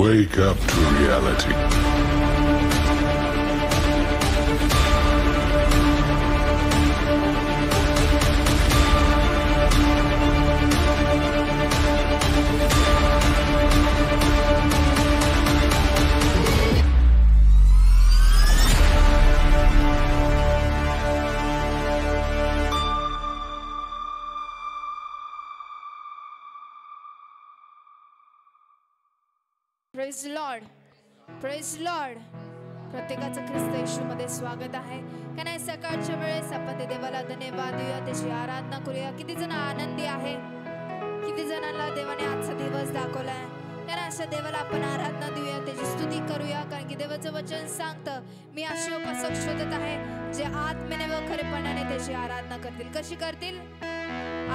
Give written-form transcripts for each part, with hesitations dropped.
Wake up to reality. Praise Lord, praise Lord. प्रत्येकाचं ख्रिस्त येशूमध्ये स्वागत आहे. का नाही सकाळच्या वेळेस आपण ते देवाला धन्यवाद देऊया, त्याची आराधना करूया. किती जण आनंदी आहे, किती जणांना देवाने आजचा दिवस दाखवलाय. कारण अशा देवाला आपण आराधना देऊया, त्याची स्तुती करूया. कारण की देवाचं वचन सांगतं, मी असे उपासक शोधत आहे जे आत्म्याने व खरेपणाने त्याची आराधना करतील. कशी करतील?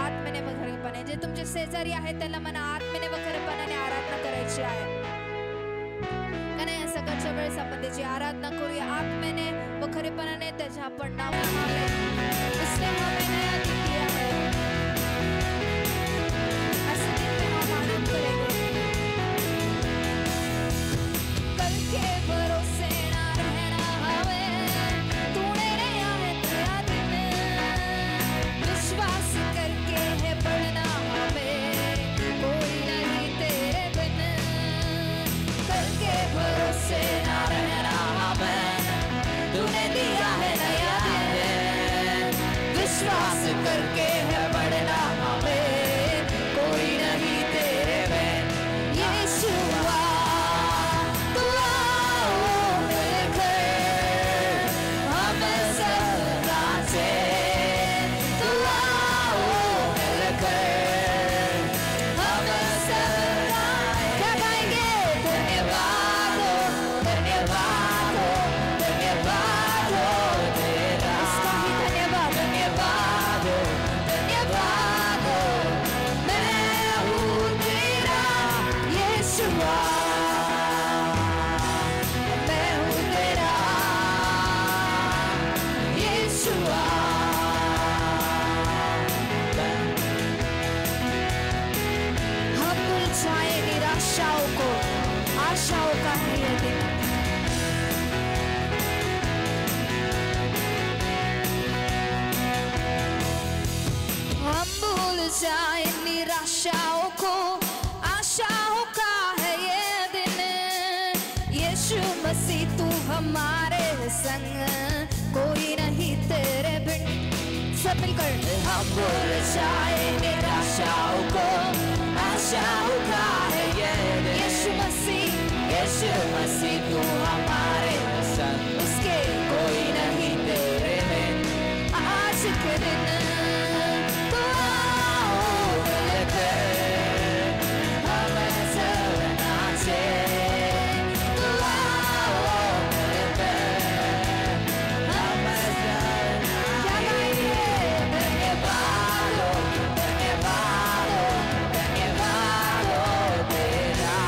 आत्म्याने व खरेपणाने. जे तुमचे शेजारी आहेत त्याला म्हणा आत्म्याने व खरेपणाने आराधना करायची आहे. सकाळच्या वेळेस आपण त्याची आराधना करूया आत्म्याने व खरेपणाने. त्याच्या आपण नावाने उसने हमें नया दिया है, ऐसे दिन में हम आनंद करेंगे. कल के भरोसे ना रहना हमें, तूने नया है नया दिन, विश्वास करके है बढ़ना हमें, कोई नहीं तेरे बिन. कल के भरोसे ना रहना हमें, तूने दिया है नया दिन, विश्वास करके है बढ़ना हमें, कोई नहीं तेरे बिन. यीशुआ तू आओ मिलकर हमें सब नाचे, तू आओ मिलकर हमें सब नाचे. क्या गाएंगे? धन्यवाद हो, धन्यवाद हो, धन्यवाद हो तेरा. इसका ही धन्यवाद. धन्यवाद हो, धन्यवाद हो. मैं हूँ तेरा यीशुआ, मैं हूँ तेरा यीशुआ. हम भूल जाए निराशाओं को, आशाओं का है ये दिन. हम भूल जाए निराशाओं को, आशाओं का है ये दिन. यीशु मसीह तू हमारे संग, कोई नहीं तेरे बिन. सब मिलकर हम भूल जाए निराशाओं को, आशाओं का है ये दिन. यीशु मसीह तू हमारे संग, उसके कोई नहीं तेरे बिन. आज के दिन तू आओ मिलकर हमें सब नाचे, तू आओ मिलकर हमें सब नाचे. क्या गाएंगे? धन्यवाद हो, धन्यवाद हो, धन्यवाद हो तेरा.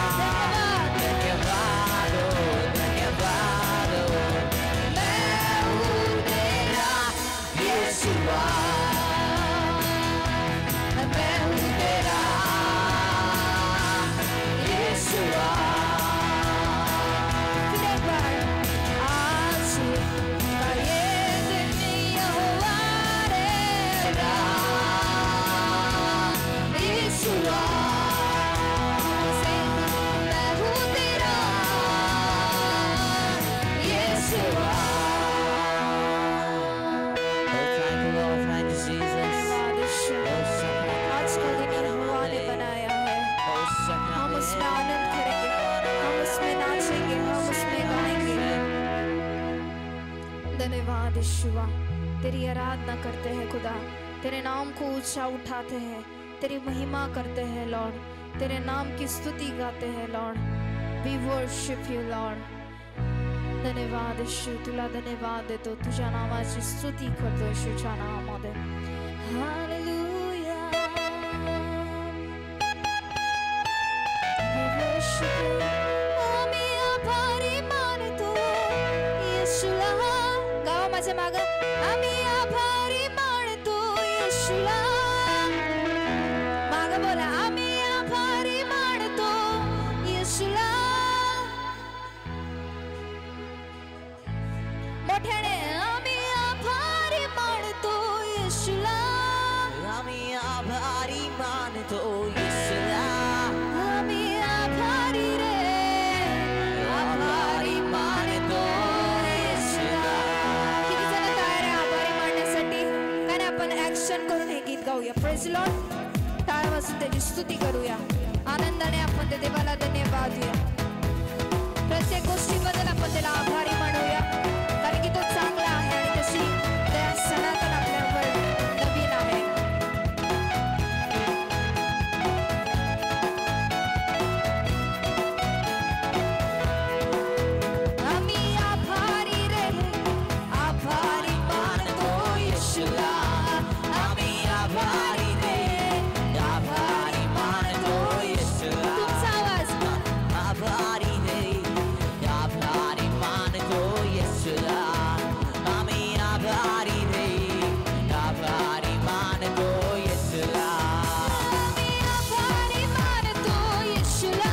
धन्यवाद हो, धन्यवाद हो. मैं हूँ तेरा यीशुआ, मैं हूँ तेरा यीशुआ. फिर एक बार. आज का ये दिन यहोवा रहेगा, यीशुआ. मैं हूँ तेरा यीशुआ. आज का दिन यहोवा ने बनाया है, हम उसमें आनंद करेंगे, हम उसमें नाचेंगे, हम उसमें गाएंगे. धन्यवाद यीशुआ, तेरी आराधना करते हैं खुदा, तेरे नाम को ऊंचा उठाते हैं, तेरी महिमा करते हैं लॉर्ड, तेरे नाम की स्तुति गाते हैं Lord. We worship you Lord. धन्यवाद यीशु, तुला धन्यवाद देतो, तुझ्या नामाची स्तुती करतो येशूच्या नामामध्ये. हालेलुया. We worship you. आम्ही आभारी मानतो येशूला. गावा माझ्या मागं. आम्ही आभारी मानतो येशूला. मागं बोला. आम्ही आभारी मानतो येशूला. Praise Lord. टाळ वाजून त्याची स्तुती करूया. आनंदाने आपण त्या देवाला धन्यवाद देऊया. प्रत्येक गोष्टीबद्दल आपण त्याला आभारी म्हणूया, कारण की तो चांगला आहे आणि तशी त्या सणातन आपल्यावर नवीन आहे. आम्ही आभारी रे, आभारी मानतो येशूला. आम्ही आभारी रे, आभारी मानतो येशूला. तुमचा आवाज. आभारी रे, आभारी मानतो येशूला. आम्ही आभारी रे, आभारी मानतो येशूला. आम्ही आभारी मानतो येशूला.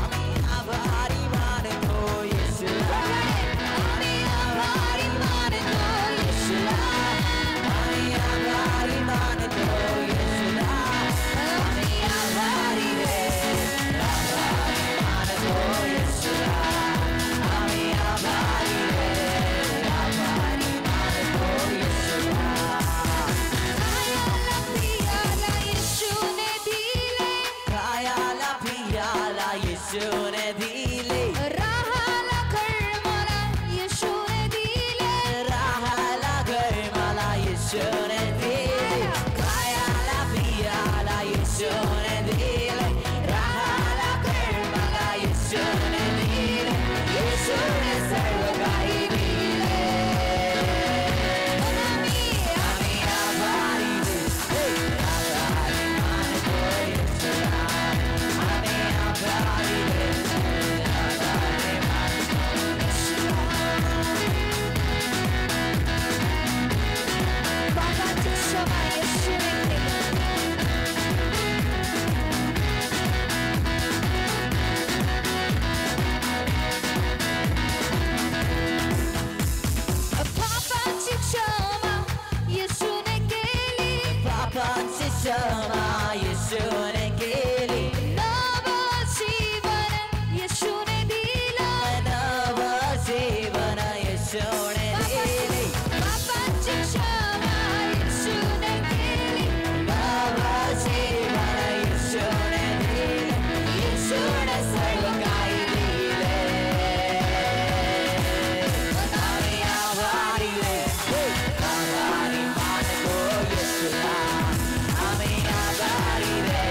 आम्ही आभारी मानतो येशूला. आम्ही आभारी मानतो येशूला. आम्ही आभारी मानतो येशूला. आम्ही आभारी रे, आभारी मानतो येशूला. आम्ही आभारी रे, आभारी मानतो येशूला. खायला पियाला येशूने दिले. राहायला घर मला येशूने दिले. राहायला घर मला येशूने दिले. खायला पियाला येशूने दिले. राहायला घर मला येशूने दिले. येशूने सर्व काही दिले. आम्ही आभारी रे, आभारी मानतो येशूला. आम्ही आभारी रे, आभारी मानतो येशूला. पापाची क्षमा येशूने केली. पापाची क्षमा येशूने केली. पापाची क्षमा येशूने केली. नवं जीवन येशूने दिलं. नवं जीवन येशूने दिले. पापाची क्षमा येशूने केली. नवं जीवन येशूने दिले. येशूने सर्व काही दिले. आम्ही आभारी रे, आभारी मानतो येशूला. आम्ही आभारी रे,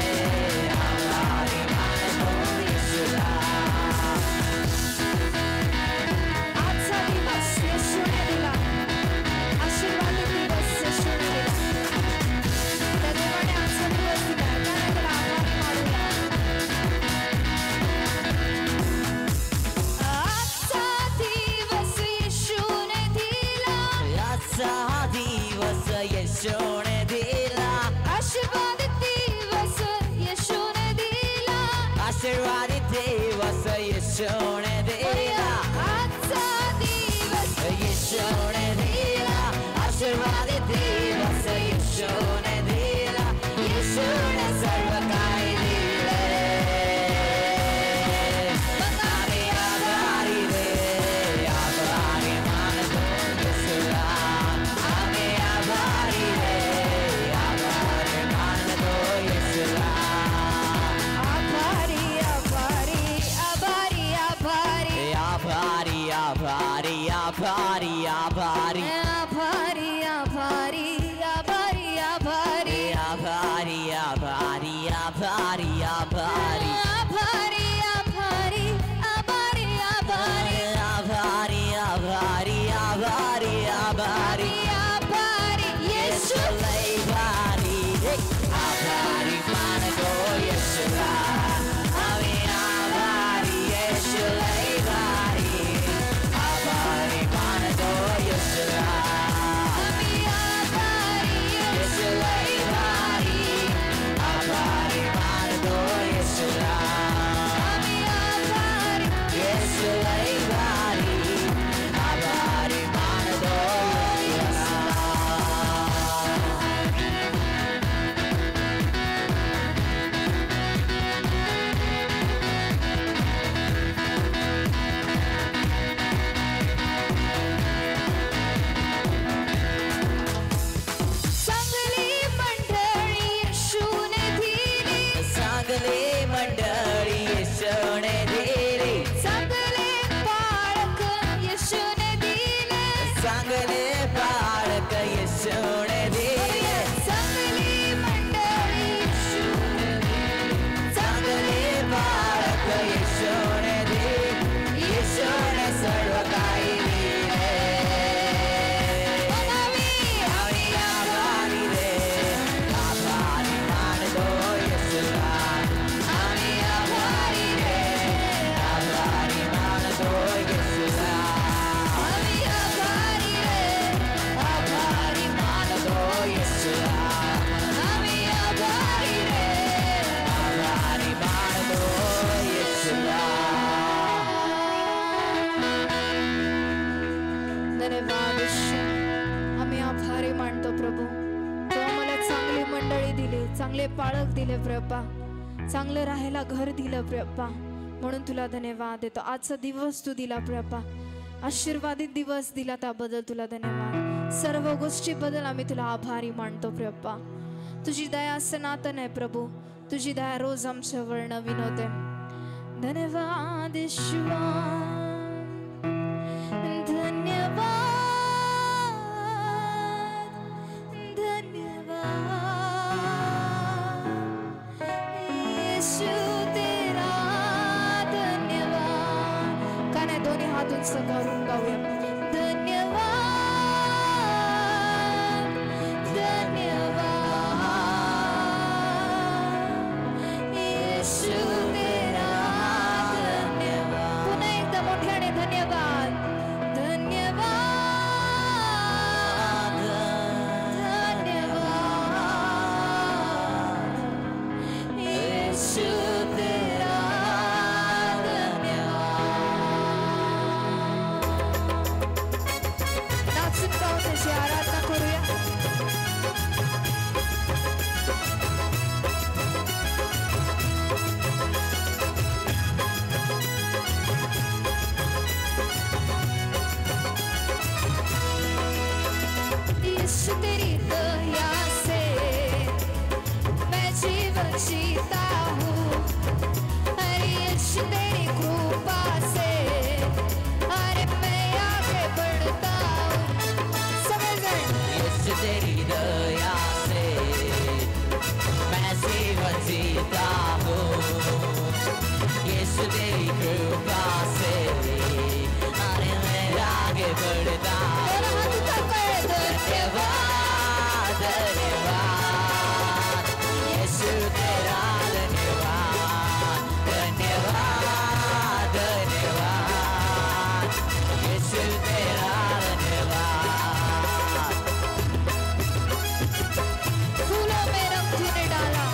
आभारी मानतो येशूला. आजचा दिवस येशूने दिला. आशीर्वादित दिवस येशूने दिला. त्या देवाने आजचा दिवस दिला, त्याने त्याला आभारी मानूया. आजचा दिवस येशूने दिला. आजचा दिवस येशूने दिला. आशीर्वादित दिवस येशूने दिला. आशीर्वादित दिवस येशूने दिला. आजचा दिवस येशूने दिला. आशीर्वादित दिवस येशूने दिला. येशूने सर्व काही दिले. आम्ही आभारी रे, आभारी मानतो येशूला. आम्ही आभारी रे, धन्यवाद येशू. आम्ही आभारी मानतो प्रभू, तू आम्हाला चांगली मंडळी दिली, चांगले पाळक दिले प्रभा, चांगलं राहायला घर दिलं प्रभा, म्हणून तुला धन्यवाद देतो. आजचा दिवस तू दिला प्रभा, आशीर्वादित दिवस दिला त्याबद्दल तुला धन्यवाद. सर्व गोष्टीबद्दल आम्ही तुला आभारी मानतो प्रभा. तुझी दया सनातन आहे प्रभू, तुझी दया रोज आमच्यावर नवीन होते. धन्यवाद येशूवा, धन्यवाद येशू तेरा धन्यवाद. का नाही दोन्ही हात उंच करून गाऊया. धन्यवाद धन्यवाद येशू तेरा धन्यवाद. पुन्हा एकदा मोठ्याने धन्यवाद. धन्यवाद धन्यवाद येशू तेरा धन्यवाद. नाचून गाऊन त्याची आराधना करूया. यीशु तेरी दया से मैं जीवन जीता हूँ. अरे यीशु तेरी कृपा से अरे मैं आगे बढ़ता हूँ. समझ यीशु तेरी दया से मैं जीवन जीता हूँ. यीशु तेरी कृपा से अरे मैं आगे बढ़ता हूँ. धन्यवाद धन्यवाद यीशु तेरा धन्यवाद. धन्यवाद धन्यवाद यीशु तेरा धन्यवाद. फूलों में रंग तूने डाला,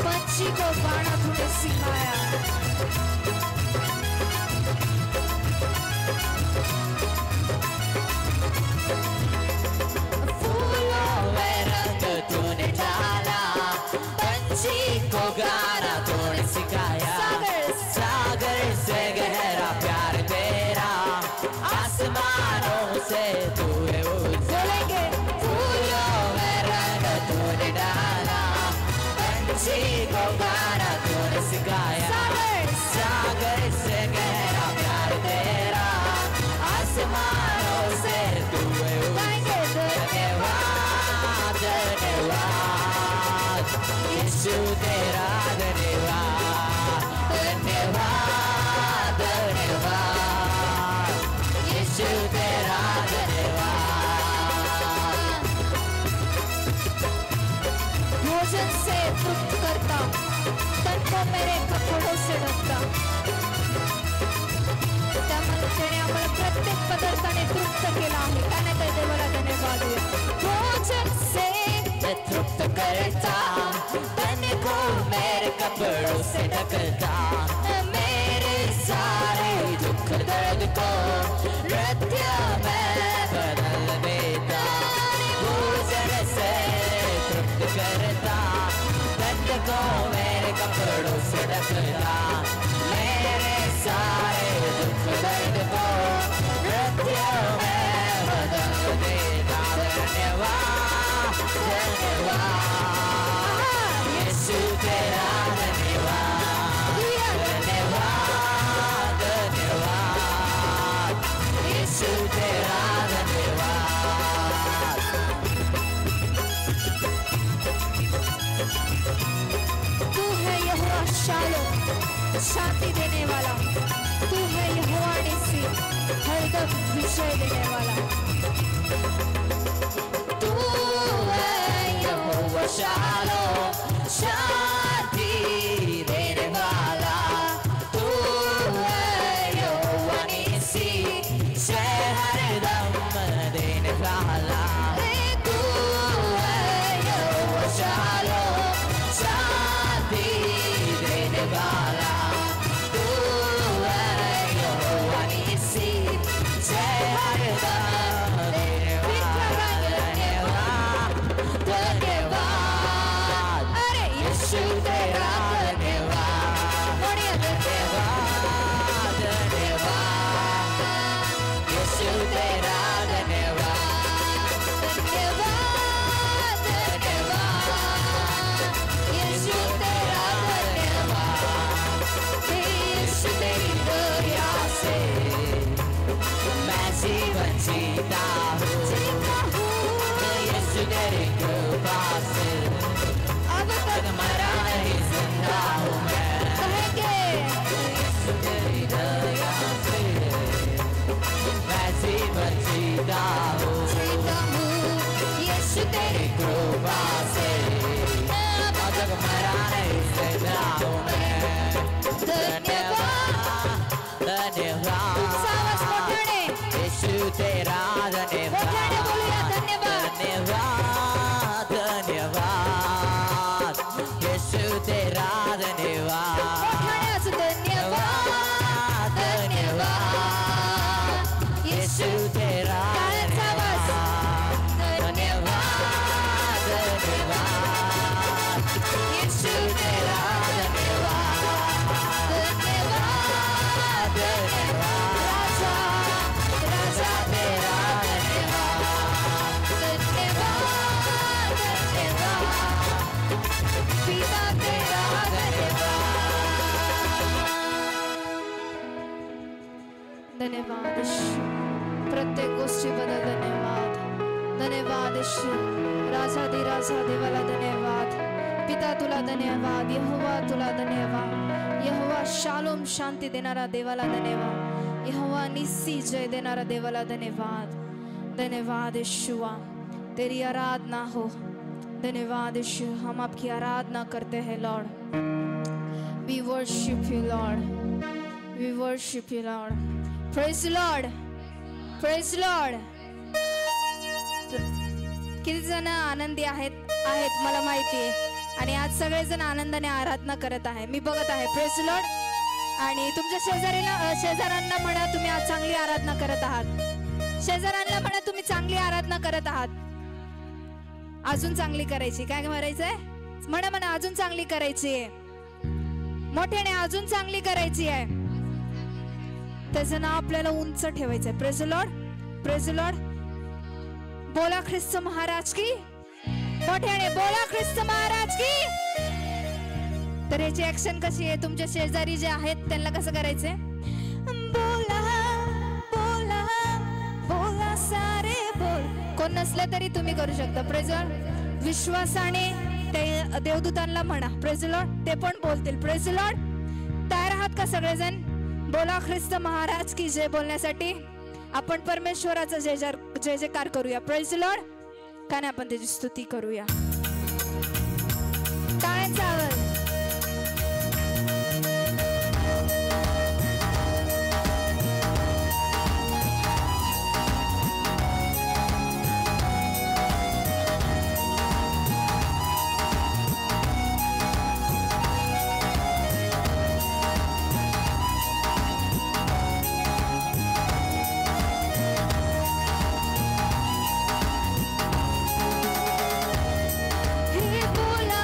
पंछी को गाना तूने सिखाया. फूलों में रंग तूने डाला, पंछी को गाना तूने सिखाया. सागर से गहरा प्यार तेरा, आसमानों से तू है बोलेंगे फूलों में रंग तूने डाला, पंछी को गाना तूने सिखाया. सागर से गहरा प्यार तेरा, आसमानों से तू है धन्यवाद धन्यवाद यीशु तेरा धन्यवाद. धन्यवाद धन्यवाद यीशु तेरा धन्यवाद. भोजन से तृप्त करता, तन को मेरे कपड़ों से ढकता. त्यामुळे त्याने आम्हाला प्रत्येक पदार्थाने तृप्त केला आहे. का नाही तर देवाला धन्यवाद देऊया. भोजन से मैं तृप्त करता, तन को मेरे कपड़ों से ढकता. मेरे सारे दुख दर्द को नृत्य में बदल देता. भोजन से तृप्त करता, तन को मेरे कपड़ों से ढकता. मेरे सारे दुख दर्द को नृत्य में बदल देता. धन्यवाद धन्यवाद यीशु तेरा धन्यवाद. धन्यवाद धन्यवाद यीशु तेरा धन्यवाद. तू है यहोवा शालोम, शांति देने वाला. तू है यहोवा निस्सी, हरदम विजय देने वाला. तू है यहोवा शालोम, शांति देने वाला. तू है यहोवा निस्सी, जय हरदम देने वाला. तू है यहोवा शालोम, शांति देने वाला. तू है यहोवा निस्सी, जय हरदम मरा नहीं जिंदा हूँ मैं कहेंगे यीशु तेरी दया से मैं जीवन जीता हूँ यीशु तेरी कृपा से आज तक मरा नहीं जिंदा हूँ मैं धन्यवाद धन्यवाद सावस मोठ्याने यीशु तेरा मोठ्याने बोलूया धन्यवाद धन्यवाद धन्यवाद यीशु तेरा धन्यवाद मोठ्याने असू धन्यवाद धन्यवाद यीशु तेरा टाळ्यांचा आवाज. धन्यवाद धन्यवाद यीशु तेरा धन्यवाद धन्यवाद धन्यवाद राजा राजा तेरा धन्यवाद धन्यवाद धन्यवाद पिता तेरा धन्यवाद यीशु. प्रत्येक गोष्टीबद्दल धन्यवाद धन्यवाद यीशु. राजा देवाला धन्यवाद. पिता तुला धन्यवाद. यहोवा तुला धन्यवाद. यहोवा शालोम शांती देणारा देवाला धन्यवाद. यहोवा निस्सी जय देणारा देवाला धन्यवाद. धन्यवाद यीशुआ, तेरी आराधना हो. धन्यवाद यीशु, हम आपकी आराधना करते हैं Lord. We worship you Lord. We worship you Lord. Praise Lord. Praise Lord. किती जण आनंदी आहेत मला माहिती आहे. आणि आज सगळेजण आनंदाने आराधना करत आहे. मी बघत आहे. Praise Lord. आणि तुमच्या शेजाऱ्यांना म्हणा तुम्ही आज चांगली आराधना करत आहात. शेजाऱ्यांना म्हणा तुम्ही चांगली आराधना करत आहात. अजून चांगली करायची. काय म्हणायचंय? म्हणा अजून चांगली करायची आहे. मोठ्याने अजून चांगली करायची आहे. त्याचं नाव आपल्याला उंच ठेवायचंय. Praise Lord. Praise Lord. बोला ख्रिस्त महाराज की. मोठ्याने बोला ख्रिस्त महाराज की. तर याची ऍक्शन कशी आहे? तुमच्या शेजारी जे आहेत त्यांना कसं करायचंय? बोला बोला बोला सारे बोल. कोण नसलं तरी तुम्ही करू शकता. Praise Lord. विश्वासाने ते देवदूतांना म्हणा. Praise Lord. ते पण बोलतील. Praise Lord. तयार आहात का सगळेजण? बोला ख्रिस्त महाराज की जय बोलण्यासाठी. आपण परमेश्वराचा जय जयकार करूया. Praise Lord. काय आपण त्याची स्तुती करूया. टाळ्यांचा आवाज. बोला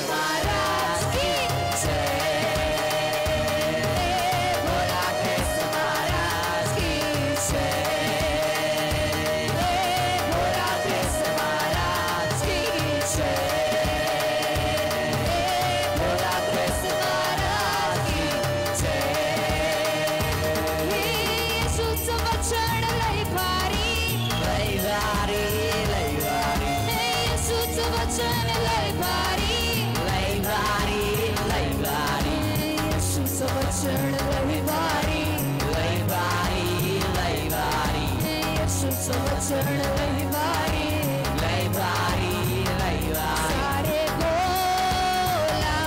महाराज की भोला कृष्ण महाराज की भोला कृष्ण महाराज की भोला कृष्ण महाराज की येशूचं वचन लय भारी येशूचं वचन लय भारी येशूचं वचन लय भारी येशूचं वचन लय भारी सारे बोला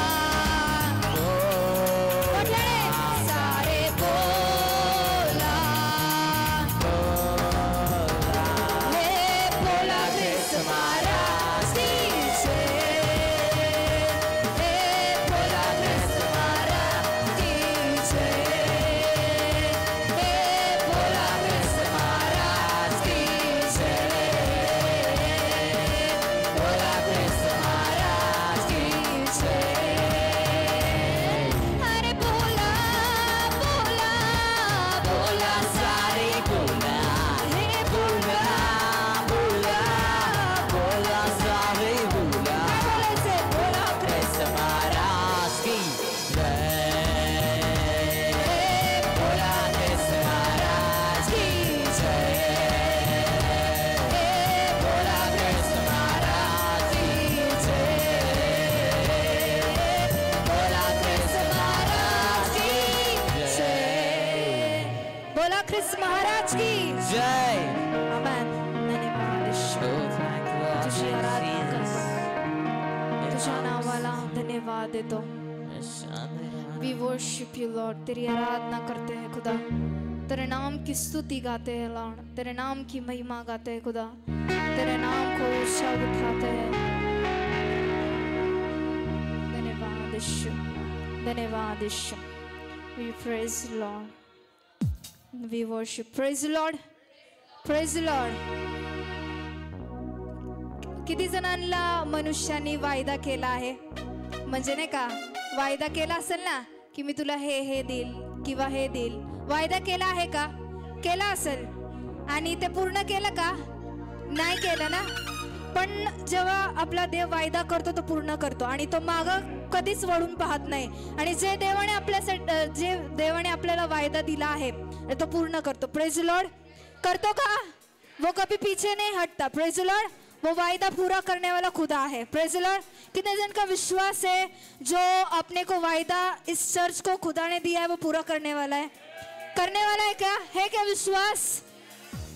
म्हटलं सारे बोला हे भोला कृष्ण महाराज की हे भोला कृष्ण महाराज की हे भोला कृष्ण महाराज की भोला कृष्ण महाराज की अरे बोला बोला बोला सारे बोला हे बोला बोला बोला सारे बोला बोलायचे बोला कृष्ण महाराज की भोला कृष्ण महाराज की भोला कृष्ण महाराज की भोला कृष्ण महाराज की भोला कृष्ण महाराज की जय आमेन धन्यवाद ईश्वर तुझी आराधना करतो तुझ्या नावाला धन्यवाद देतो We worship you Lord तेरी आराधना करते हैं खुदा तेरे नाम की स्तुति गाते हैं लॉर्ड तेरे नाम की महिमा गाते हैं खुदा तेरे नाम को ऊंचा उठाते हैं धन्यवाद ईश्वर We praise the Lord we worship praise the Lord किती जणांना मनुष्याने वायदा केला आहे म्हणजे नाही का वायदा केला असेल ना की मी तुला हे देईल किंवा हे देईल वायदा केला आहे का केला असेल आणि ते पूर्ण केलं का नाही केलं ना पण जेव्हा आपला देव वायदा करतो तो पूर्ण करतो आणि तो मागं कधीच वळून पाहत नाही आणि जे देवाने आपल्याला वायदा दिला आहे तो पूर्ण करतो प्रेज लॉर्ड करतो का वो कभी पीछे नहीं हटता प्रेज लॉर्ड वो वायदा पूरा करने वाला खुदा है प्रेज लॉर्ड कितने जन का विश्वास है जो अपने को वायदा इस चर्च को खुदा ने दिया है वो पूरा करने वाला है क्या है क्या विश्वास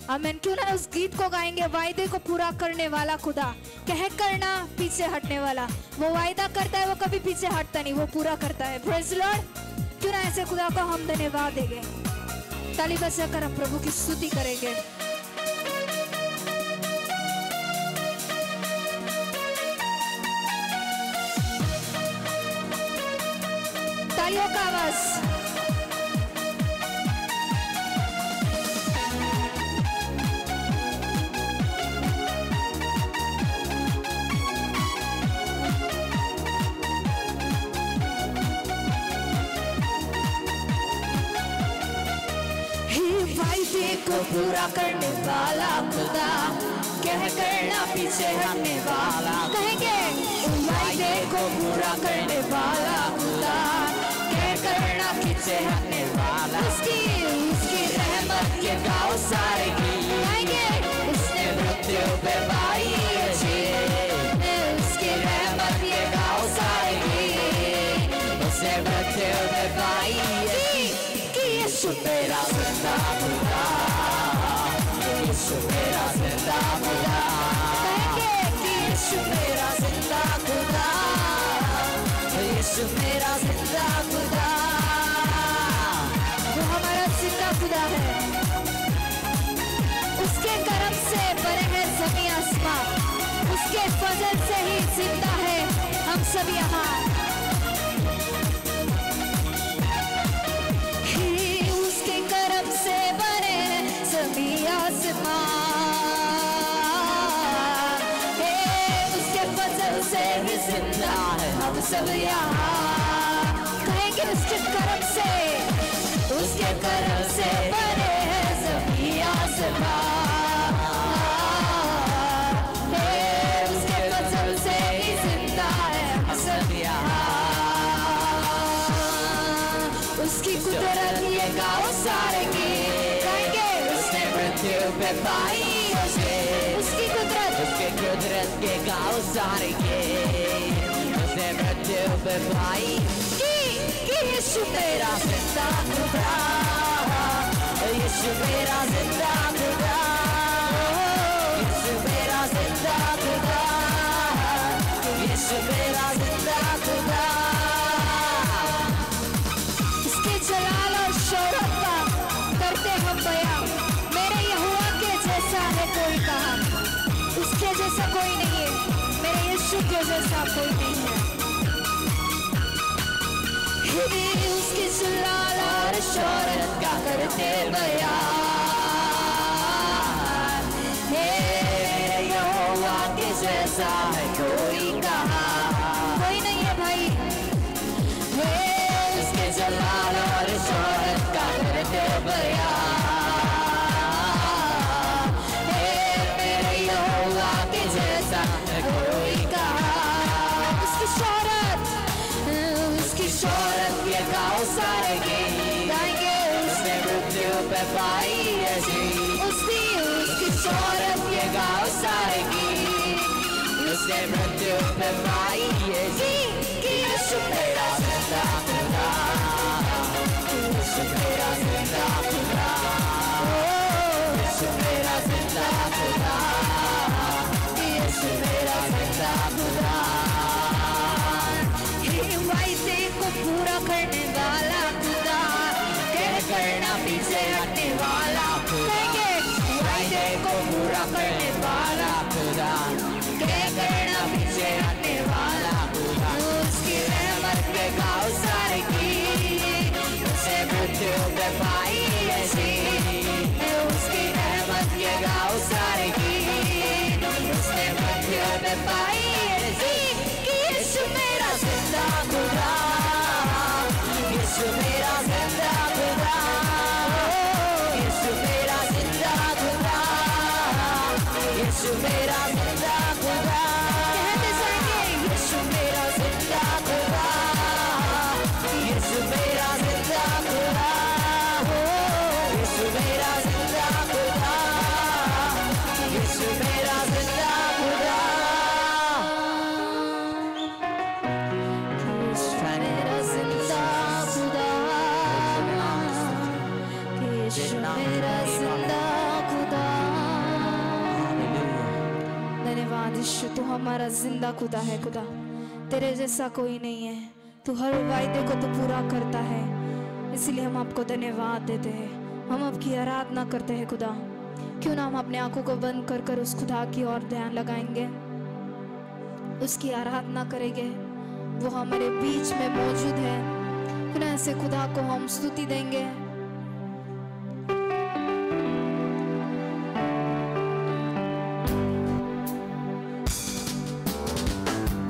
आमीन क्यों ना उस गीत को गाएंगे वायदे को पूरा करने वाला खुदा कह करना पीछे हटने वाला वो वायदा करता है वो कभी पीछे हटता नहीं वो पूरा करता है प्रेज लॉर्ड क्यों ना ऐसे खुदा को हम धन्यवाद देंगे ताली बजाकर हम प्रभु की स्तुति करेंगे तालियों का आवाज वायदे को पूरा करने वाला खुदा कह करना पीछे हटने वाला कहेंगे वायदे को पूरा करने वाला खुदा कह करना पीछे हटने वाला उसकी रहमत के गाँव सारे गाएंगे उसने मृत्यु पे पाई उसकी रहमत के गाँव सारे उसने मृत्यु पे पाई यीशु तेरा जिंदा खुदा यीशु तेरा जिंदा खुदा कहेंगे कि यीशु तेरा जिंदा खुदा यीशु तेरा जिंदा खुदा वो हमारा जिंदा खुदा है उसके करम से बने हैं ज़मीं आसमां उसके फजल से ही जिंदा है हम सब यहाँ उसके फजल से भी जिंदा है हम अब सब यहाँ कहेंगे उसके कर्म से बने हैं सभी आसमान, उसके फजल से ही जिंदा है हम सब यहाँ, उसकी कुदरत ये गाँव सारे की गाएंगे, उसने मृत्यु पे पाई उसकी कुदरत के गाँव सारे के उसने मृत्यु पे पाई कि यीशु मेरा जिंदा खुदा, यीशु मेरा जिंदा खुदा, यीशु मेरा जिंदा खुदा, यीशु मेरा जिंदा खुदा। इसके जलाल और शोहरत का करते हम बयां, मेरे यहोवा के जैसा है कोई कहा, उसके जैसा कोई नहीं है, मेरे यीशु के जैसा कोई नहीं है। उसकी जलाल और शोहरत का करते बयान, यहोवा के जैसा है कोई कहा, कोई नहीं है भाई। उसके जलाल और शोहरत का करते बयान, मेरे यहोवा के जैसा है कोई कहा। उसकी शोहरत ये गाँव सारे गाएंगे, उसने मृत्यु पे पाई है जी, उसकी शोहरत ये गाँव सारे उसने मृत्यु पे पाई है जी, कि यीशु मेरा जिंदा खुदा, यीशु मेरा जिंदा खुदा, यीशु मेरा जिंदा खुदा, यीशु मेरा जिंदा खुदा। वायदे को पूरा करने वाला खुदा, कह करना पीछे हटने वाला खुदा, वायदे को पूरा करने वाला खुदा, कह करना पीछे हटने वाला खुदा। उसकी रहमत के गाँव सारे की उसे मृत्यु पे पाई ऐसी, उसकी रहमत के गाँव सारे की उसने मृत्यु पे पाई ऐसी, कि यीशु मेरा जिंदा खुदा, यीशु मेरा जिंदा खुदा, यीशु मेरा जिंदा खुदा, यीशु मेरा जिंदा खुदा। कहते जाएंगे यीशु मेरा जिंदा खुदा, यीशु मेरा जिंदा खुदा, यीशु मेरा जिंदा खुदा, यीशु मेरा जिंदा खुदा। धन्यवाद यीशु, तू हमारा जिंदा खुदा है खुदा, तेरे जैसा कोई नहीं है, तू हर वायदे को तो पूरा करता है, इसलिए हम आपको धन्यवाद देते हैं, हम आपकी आराधना करते हैं खुदा। क्यों ना हम अपने आंखों को बंद कर कर उस खुदा की ओर ध्यान लगाएंगे, उसकी आराधना करेंगे, वो हमारे बीच में मौजूद है। क्यों ना ऐसे खुदा को हम स्तुति देंगे।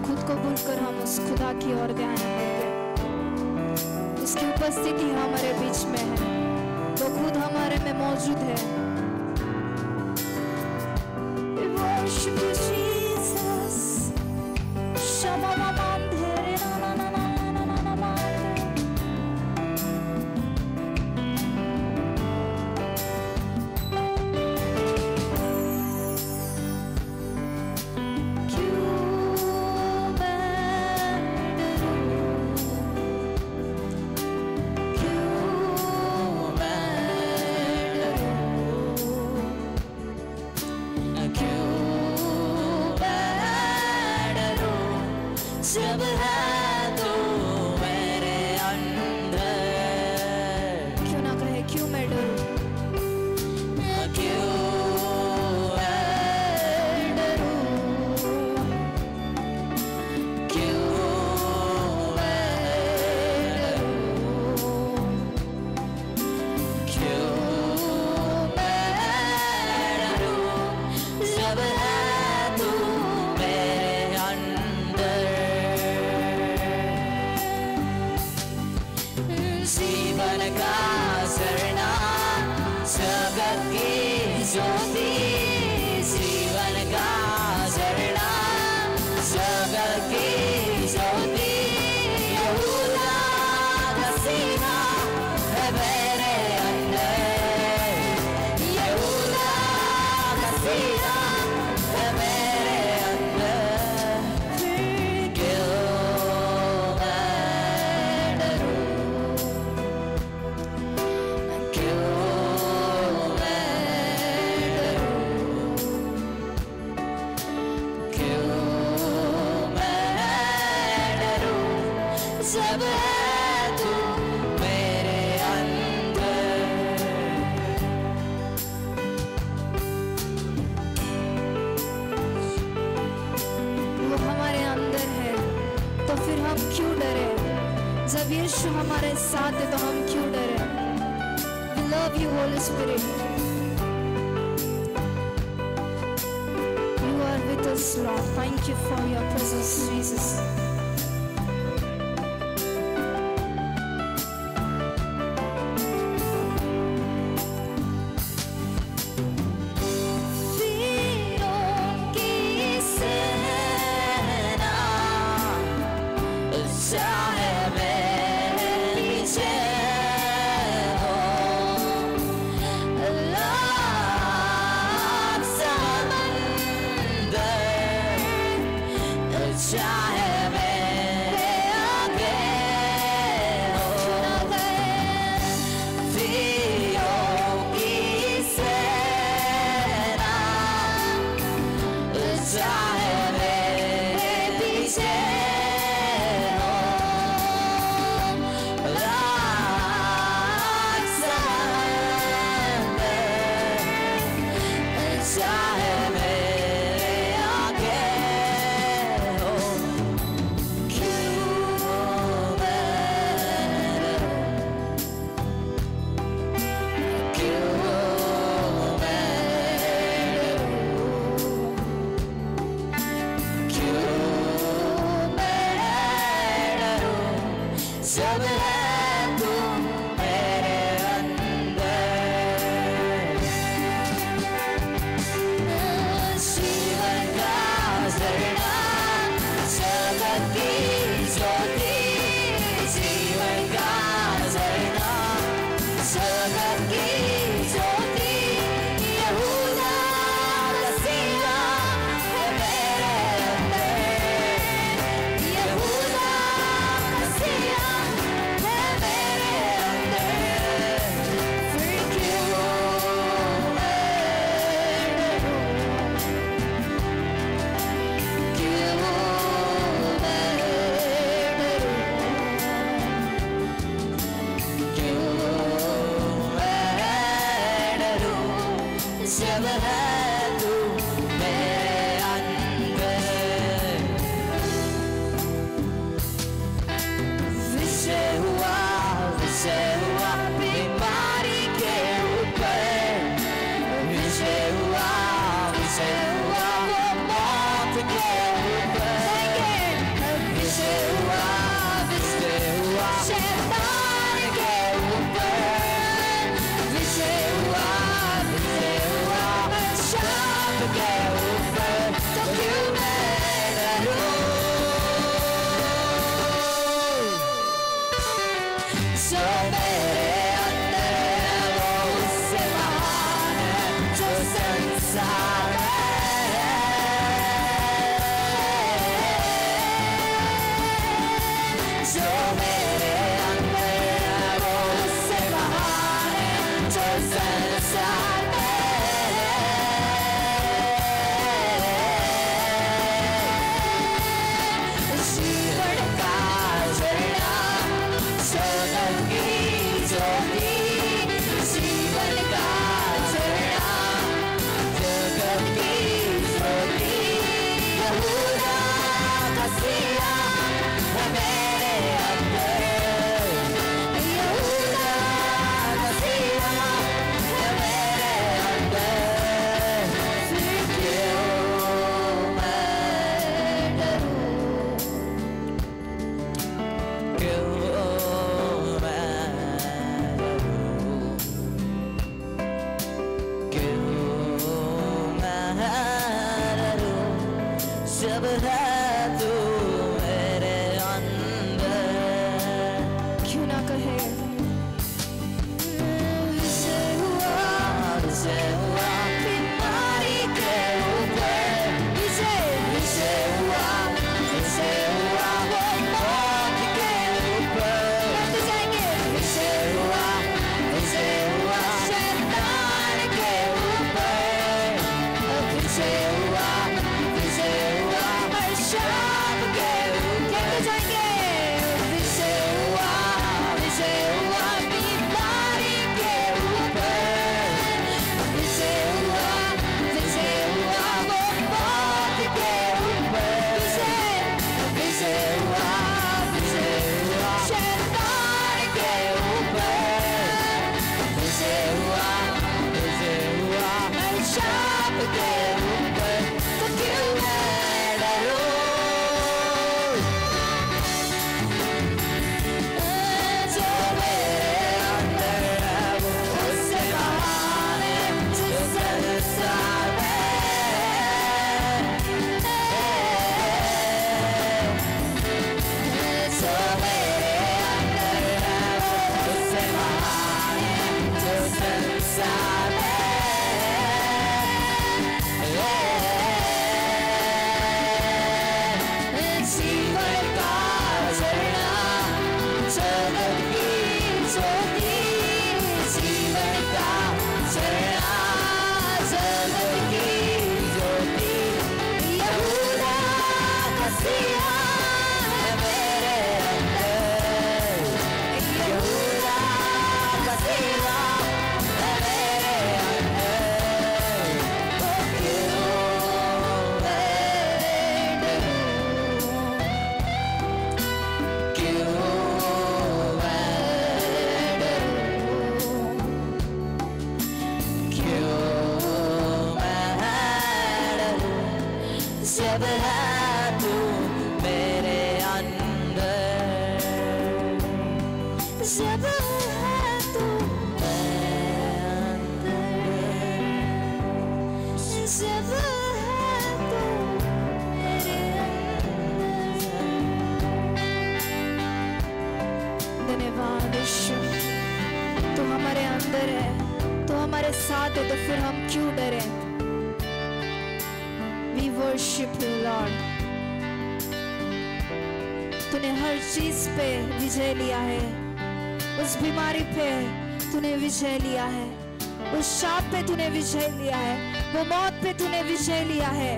खुद को भूलकर हम उस खुदा की ओर ध्यान देंगे, उसकी उपस्थिति हमारे बीच में है, वो खुद हमारे में मौजूद है। We worship you, Jesus. Shama mama dhere na na na na na na na na. जब है तू मेरे अंदर, क्यों ना कहे क्यों मैं डरूं, क्यों मैं डरूं, क्यों मैं डरूं, क्यों मैं डरूं, जब है तू मेरे अंदर। ज्योति जीवन का झरना जगत की ज्योति यहूदा का सीना है मेरे अंदर यहूदा का सीना है मेरे अंदर क्यों मैं डरूं क्यों जब है तू मेरे अंदर वो हमारे अंदर है तो फिर हम क्यों डरे जब यीशु हमारे साथ है तो हम क्यों डरे We love you Holy Spirit You are with us Lord Thank you for your presence Jesus जब है तू मेरे अंदर जीवन का झरना जगत की ज्योति जीवन का झरना जगत की ज्योति यहूदा का सीना है मेरे अंदर यहूदा का सीना जब है तू मेरे अंदर विषय हुआ बीमारी के ऊपर विषय हुआ वो मौत के ऊपर विषय हुआ शैतान के ऊपर विषय हुआ शाप के ऊपर तो क्यों मैं डरूं जो मेरे अंदर है वो उससे महान है जो संसार है जो मेरे अंदर है वो उससे महान है जो संसार जीवन का झरना जगत की जब है तू मेरे अंदर, जब है तू मेरे अंदर, जब है तू मेरे अंदर। धन्यवाद यीशु, तू हमारे अंदर है, तू हमारे साथ है, तो फिर हम क्यों डरे? We worship you Lord। तूने हर चीज पे विजय लिया है, उस बीमारी पे तूने विजय लिया है, उस शाप पे तूने विजय लिया है, वो मौत पे तूने विजय लिया है,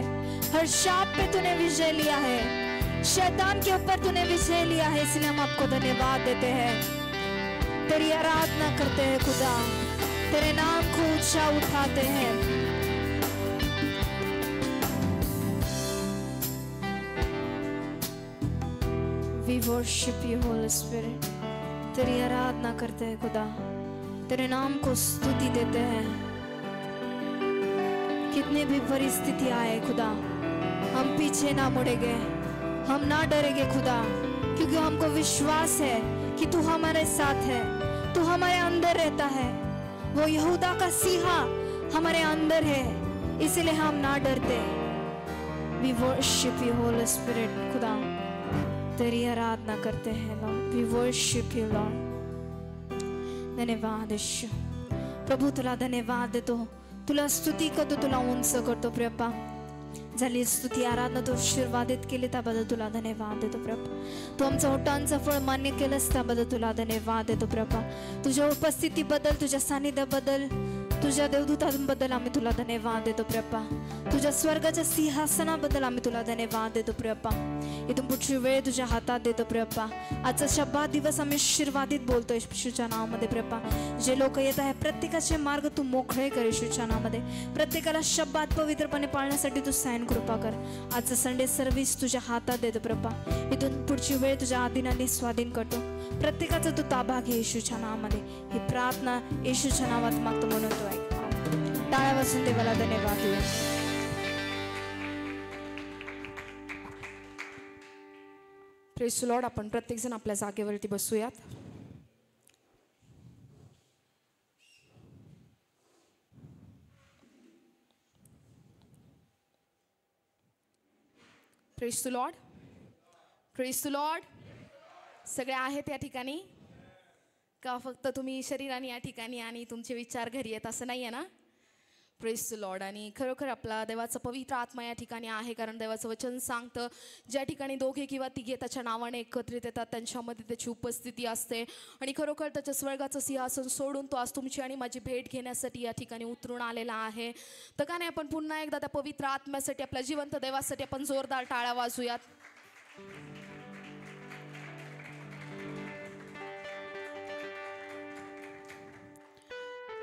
हर शाप पे तूने विजय लिया है, शैतान के ऊपर तूने विजय लिया है। इसलिए हम आपको धन्यवाद देते हैं, तेरी आराधना करते हैं खुदा, तेरे नाम को ऊंचा उठाते हैं। We worship you Holy Spirit, तेरी आराधना करते हैं खुदा, तेरे नाम को स्तुति देते हैं। कितने भी परिस्थिति आए खुदा, हम पीछे ना मुड़ेंगे, हम ना डरेंगे खुदा, क्योंकि हमको विश्वास है कि तू हमारे साथ है, तू हमारे अंदर रहता है। वो यहूदा का सिंहा हमारे अंदर है, इसलिए हम ना डरते। We worship you Holy Spirit, खुदा तेरी आराधना करते हैं Lord, we worship you Lord। धन्यवाद यीशु, प्रभू तुला धन्यवाद देतो, तुला स्तुती करतो, तुला उंच करतो प्रभा। झाली स्तुती आराधना तू आशीर्वादित केली त्याबद्दल तुला धन्यवाद देतो प्रभा। तू आमचं ओटांचं फळ मान्य केलंस त्याबद्दल तुला धन्यवाद देतो प्रभा। तुझ्या उपस्थितीबद्दल, तुझ्या सानिध्याबद्दल, तुझ्या देवदूतांबद्दल आम्ही तुला धन्यवाद देतो प्रभा। तुझ्या स्वर्गाच्या सिंहासनाबद्दल आम्ही तुला धन्यवाद देतो प्रभा। इथून पुढची वेळ तुझ्या हातात देतो प्रभा। आजचा शब्दात दिवस आम्ही आशीर्वादित बोलतोय येशूच्या नावामध्ये प्रभा। जे लोक येत आहे प्रत्येकाचे मार्ग तू मोकळे कर येशूच्या नावामध्ये। प्रत्येकाला शब्दात पवित्रपणे पाळण्यासाठी तू साइन कृपा कर। आजचं संडे सर्व्हिस तुझ्या हातात देतो प्रभा। इथून पुढची वेळ तुझ्या अधीनाने स्वाधीन करतो। प्रत्येकाचा तू ताबा घे येशूच्या नावामध्ये। ही प्रार्थना येशूच्या नावात मागतो म्हणतो ऐक। टाळ्या वाजून देवाला धन्यवाद देऊया। Praise the lord. आपण प्रत्येक जण आपल्या जागेवरती बसूयात। Praise the lord, praise the lord. सगळे आहेत या ठिकाणी का? फक्त तुम्ही शरीराने या ठिकाणी आणि तुमचे विचार घरी आहेत असं नाही आहे ना? Praise the Lord. आणि खरोखर आपला देवाचा पवित्र आत्मा या ठिकाणी आहे, कारण देवाचं वचन सांगतं ज्या ठिकाणी दोघे किंवा तिघे त्याच्या नावाने एकत्रित येतात त्यांच्यामध्ये त्याची उपस्थिती असते। आणि खरोखर त्याच्या स्वर्गाचं सिंहासन सोडून तो आज तुमची आणि माझी भेट घेण्यासाठी या ठिकाणी उतरून आलेला आहे। तर का नाही आपण पुन्हा एकदा त्या पवित्र आत्म्यासाठी, आपल्या जिवंत देवासाठी आपण जोरदार टाळ्या वाजूयात।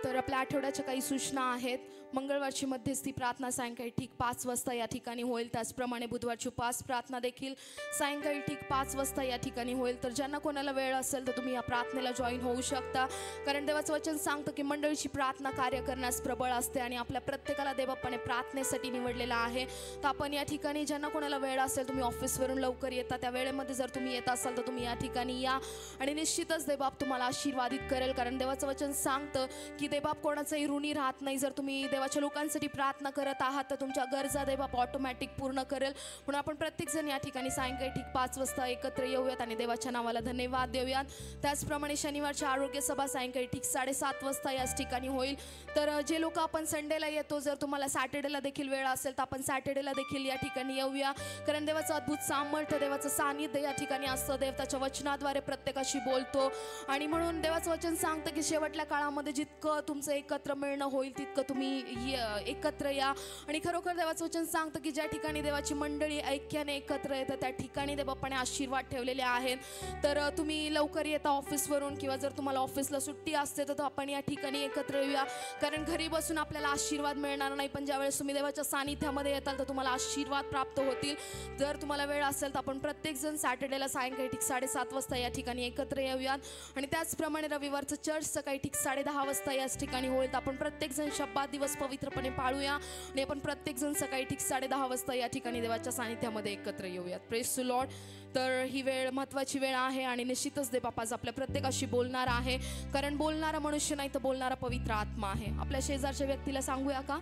तर आपल्या आठवड्याच्या काही सूचना आहेत। मंगळवारची मध्यस्थी प्रार्थना सायंकाळी ठीक 5 वाजता या ठिकाणी होईल। त्याचप्रमाणे बुधवारची उपास प्रार्थना देखील सायंकाळी ठीक 5 वाजता या ठिकाणी होईल। तर ज्यांना कोणाला वेळ असेल तर तुम्ही या प्रार्थनेला जॉईन होऊ शकता, कारण देवाचं वचन सांगतं की मंडळीची प्रार्थना कार्य करण्यास प्रबळ असते आणि आपल्या प्रत्येकाला देवबापाने प्रार्थनेसाठी निवडलेला आहे। तर आपण या ठिकाणी ज्यांना कोणाला वेळ असेल, तुम्ही ऑफिसवरून लवकर येता त्या वेळेमध्ये जर तुम्ही येत असाल तर तुम्ही या ठिकाणी या आणि निश्चितच देवबाप तुम्हाला आशीर्वादित करेल, कारण देवाचं वचन सांगतं की देवबाप कोणाचाही ऋणी राहत नाही। जर तुम्ही देवाच्या लोकांसाठी प्रार्थना करत आहात तर तुमच्या गरजा देवबाप ऑटोमॅटिक पूर्ण करेल। म्हणून आपण प्रत्येक जण या ठिकाणी सायंकाळी ठीक 5 वाजता एकत्र येऊयात आणि देवाच्या नावाला धन्यवाद देऊयात। त्याचप्रमाणे शनिवारची आरोग्य सभा सायंकाळी ठीक 7:30 वाजता याच ठिकाणी होईल। तर जे लोक आपण संडेला येतो, जर तुम्हाला सॅटर्डेला देखील वेळ असेल तर आपण सॅटर्डेला देखील या ठिकाणी येऊया, कारण देवाचं अद्भुत सामर्थ्य, देवाचं सानिध्य या ठिकाणी असतं। देव त्याच्या वचनाद्वारे प्रत्येकाशी बोलतो आणि म्हणून देवाचं वचन सांगतं की शेवटल्या काळामध्ये जितकं तुमचं एकत्र मिळणं होईल तितकं तुम्ही एकत्र या। आणि खरोखर देवाचं वचन सांगतं की ज्या ठिकाणी देवाची मंडळी ऐक्याने एकत्र येतं त्या ठिकाणी देवबापाने आशीर्वाद ठेवलेले आहेत। तर तुम्ही लवकर येता ऑफिसवरून, किंवा जर तुम्हाला ऑफिसला सुट्टी असते तर आपण या ठिकाणी एकत्र येऊया, कारण घरी बसून आपल्याला आशीर्वाद मिळणार नाही, पण ज्यावेळेस तुम्ही देवाच्या सानिध्यामध्ये येताल तर तुम्हाला आशीर्वाद प्राप्त होतील। जर तुम्हाला वेळ असेल तर आपण प्रत्येकजण सॅटर्डेला सायंकाळी ठीक 7:30 वाजता या ठिकाणी एकत्र येऊयात। आणि त्याचप्रमाणे रविवारचं चर्च सकाळी ठीक 10:30 वाजता याच ठिकाणी होईल। तर आपण प्रत्येकजण शब्दात दिवस पवित्रपणे पाळूया आणि आपण प्रत्येक जण सकाळी ठीक 10:30 वाजता या ठिकाणी देवाच्या सानिध्यामध्ये एकत्र येऊयात. Praise the Lord. तर ही वेळ महत्त्वाची वेळ आहे आणि निश्चितच देव बापा आज आपल्या प्रत्येकाशी बोलणार आहे, कारण बोलणारा मनुष्य नाही तर बोलणारा पवित्र आत्मा आहे. आपल्या शेजारच्या व्यक्तीला सांगूया का,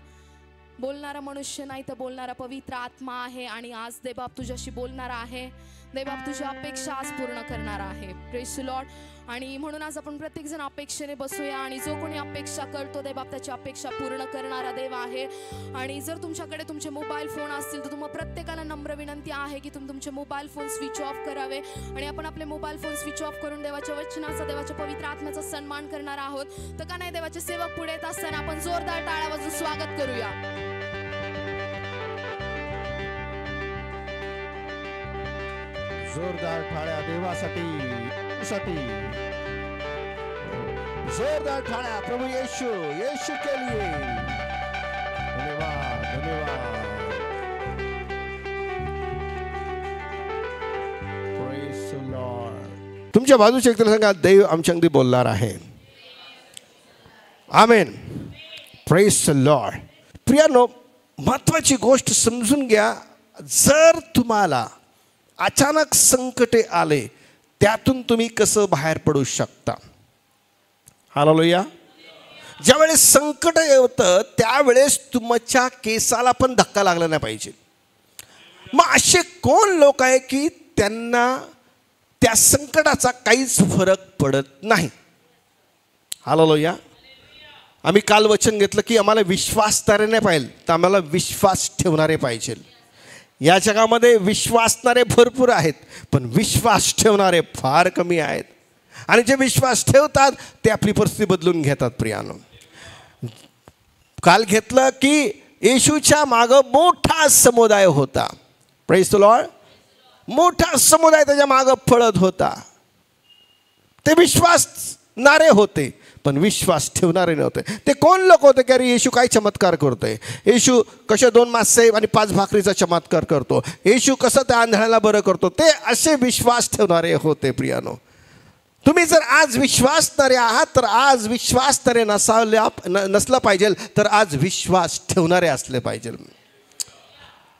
बोलणारा मनुष्य नाही तर बोलणारा पवित्र आत्मा आहे आणि आज देवबाप तुझ्याशी बोलणार आहे. देवबाप तुझ्या अपेक्षा आज पूर्ण करणार आहे. Praise the Lord. आणि म्हणून आज आपण प्रत्येक जण अपेक्षेने बसूया आणि जो कोणी अपेक्षा करतो देवबाप त्याची अपेक्षा पूर्ण करणारा देव आहे. आणि जर तुमच्याकडे तुमचे मोबाईल फोन असतील तर तुम्हाला प्रत्येकाला नम्र विनंती आहे की तुम्ही तुमचे मोबाईल फोन स्विच ऑफ करावे आणि आपण आपले मोबाईल फोन स्विच ऑफ करून देवाच्या वचनाचा, देवाच्या पवित्र आत्म्याचा सन्मान करणार आहोत. तर का नाही देवाचे सेवक पुढे येत असताना आपण जोरदार टाळ्या वाजवून स्वागत करूया. जोरदार टाळ्या देवासाठी, जोरदार टाळ्या प्रभु येशू के लिए. धन्यवाद धन्यवाद. Praise the Lord. तुमच्या बाजूच्या व्यक्तीला सांगा, देव आमच्या अगदी बोलणार आहे. आमेन. Praise the lord. प्रियानो, महत्वाची गोष्ट समजून घ्या. जर तुम्हाला अचानक संकटे आले, त्यातून तुम्ही कसं बाहेर पडू शकता. हालेलुया. ज्यावेळेस संकट येतं त्यावेळेस तुमच्या केसाला पण धक्का लागला नाही पाहिजे. मग असे कोण लोक आहे की त्यांना त्या संकटाचा काहीच फरक पडत नाही. हालेलुया. आम्ही काल वचन घेतलं की आम्हाला विश्वासणारे नाही पाहिजे, तर आम्हाला विश्वास ठेवणारे पाहिजे. या जगामध्ये विश्वासणारे भरपूर आहेत, पण विश्वास ठेवणारे फार कमी आहेत. आणि जे विश्वास ठेवतात ते आपली परिस्थिती बदलून घेतात. प्रियानो, काल घेतलं की येशूच्या मागं मोठा समुदाय होता. Praise the Lord. मोठा समुदाय त्याच्या मागं पळत होता. ते विश्वासणारे होते पण विश्वास ठेवणारे नव्हते. ते कोण लोक होते की अरे येशू काय चमत्कार करतोय, येशू कसे 2 मासे आणि 5 भाकरीचा चमत्कार करतो, येशू कसं त्या आंधळ्याला बरं करतो. ते असे विश्वास ठेवणारे होते. प्रियानो, तुम्ही जर आज विश्वासणारे आहात तर आज विश्वासणारे नसलं पाहिजे, तर आज विश्वास ठेवणारे असले पाहिजे.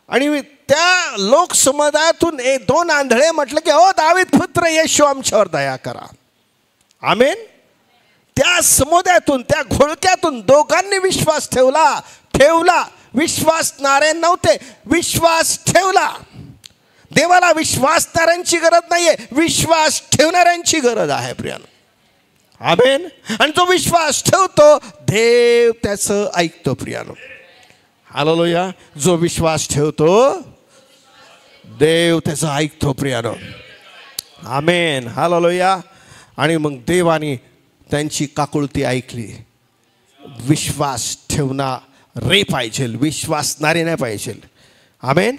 आणि त्या लोकसमुदायातून 2 आंधळे म्हटलं की ओ दावीद पुत्र येशू आमच्यावर दया करा. आमेन. त्या समुदायातून, त्या घोळक्यातून दोघांनी विश्वास ठेवला. विश्वासणारे नव्हते, विश्वास ठेवला. देवाला विश्वासणाऱ्यांची गरज नाहीये, विश्वास ठेवणाऱ्यांची गरज आहे. प्रियानो, आमेन. आणि जो विश्वास ठेवतो देव त्याचं ऐकतो. प्रियानो, हालेलुया. जो विश्वास ठेवतो देव त्याचं ऐकतो. प्रियानो, आमेन. हालेलुया. आणि मग देवाने त्यांची काकुळती ऐकली. विश्वास ठेवणारे पाहिजे, विश्वासणारे नाही पाहिजे. आमेन.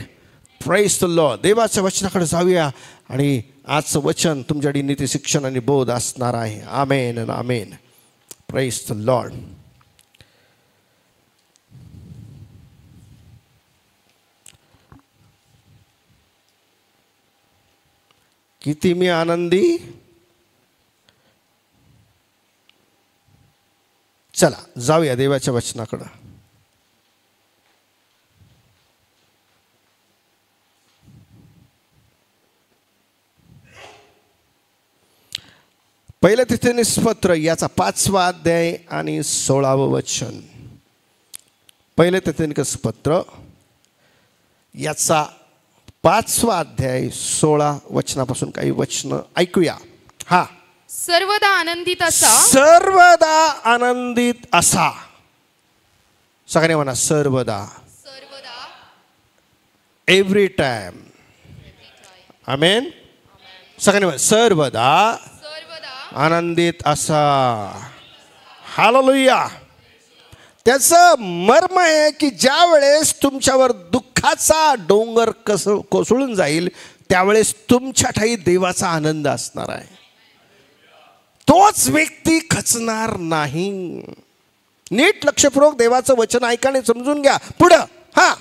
Praise the lord. देवाच्या वचनाकडे जाऊया आणि आजचं वचन तुमच्याकडे नीती शिक्षण आणि बोध असणार आहे. आमेन आणि आमेन. Praise the Lord. किती मी आनंदी. चला जाऊया देवाच्या वचनाकडं. पहिलं तिथेनिस्पत्र याचा 5वा अध्याय आणि 16वं वचन. पहिलं तिथेनिस्पत्र याचा 5वा अध्याय 16 वचनापासून काही वचन ऐकूया. हा. सर्वदा आनंदित असा. सर्वदा आनंदित असा. सगळ्यांनी म्हणा सर्वदा. Every time. आमेन. सगळ्यांनी म्हणा सर्वदा आनंदित असा. हालेलुया. त्याचं मर्म आहे की ज्या वेळेस तुमच्यावर दुःखाचा डोंगर कोसळून जाईल त्यावेळेस तुमच्या ठाई देवाचा आनंद असणार आहे. तोच व्यक्ती खचणार नाही. नीट लक्षपूर्वक देवाचं वचन ऐका आणि समजून घ्या. पुढं. हा.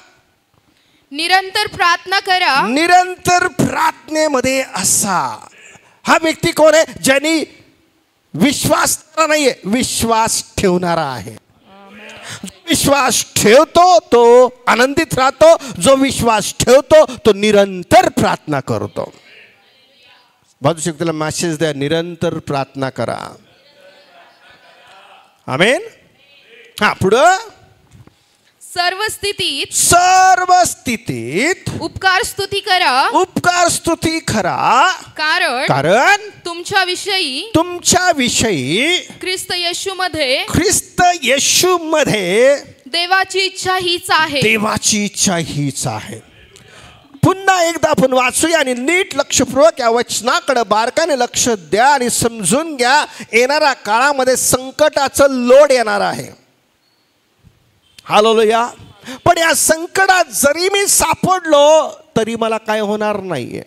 निरंतर प्रार्थना करा. निरंतर प्रार्थनेमध्ये असा. हा व्यक्ती कोण आहे? ज्यांनी विश्वास नाहीये, विश्वास ठेवणारा आहे. विश्वास ठेवतो तो आनंदित राहतो, जो विश्वास ठेवतो तो निरंतर प्रार्थना करतो. बाजू शक्तीला मेसेज द्या, निरंतर प्रार्थना करा. आमेन. हा, पुढं. सर्व स्थितीत उपकार स्तुती करा. कारण तुमच्याविषयी ख्रिस्त येशूमध्ये देवाची इच्छा हीच आहे. पुन्हा एकदा आपण वाचूया आणि नीट लक्षपूर्वक या वचनाकडे बारकाने लक्ष द्या आणि समजून घ्या. येणाऱ्या काळामध्ये संकटाचं लोड येणार आहे. हालेलुया. पण या संकटात जरी मी सापडलो तरी मला काय होणार नाहीये.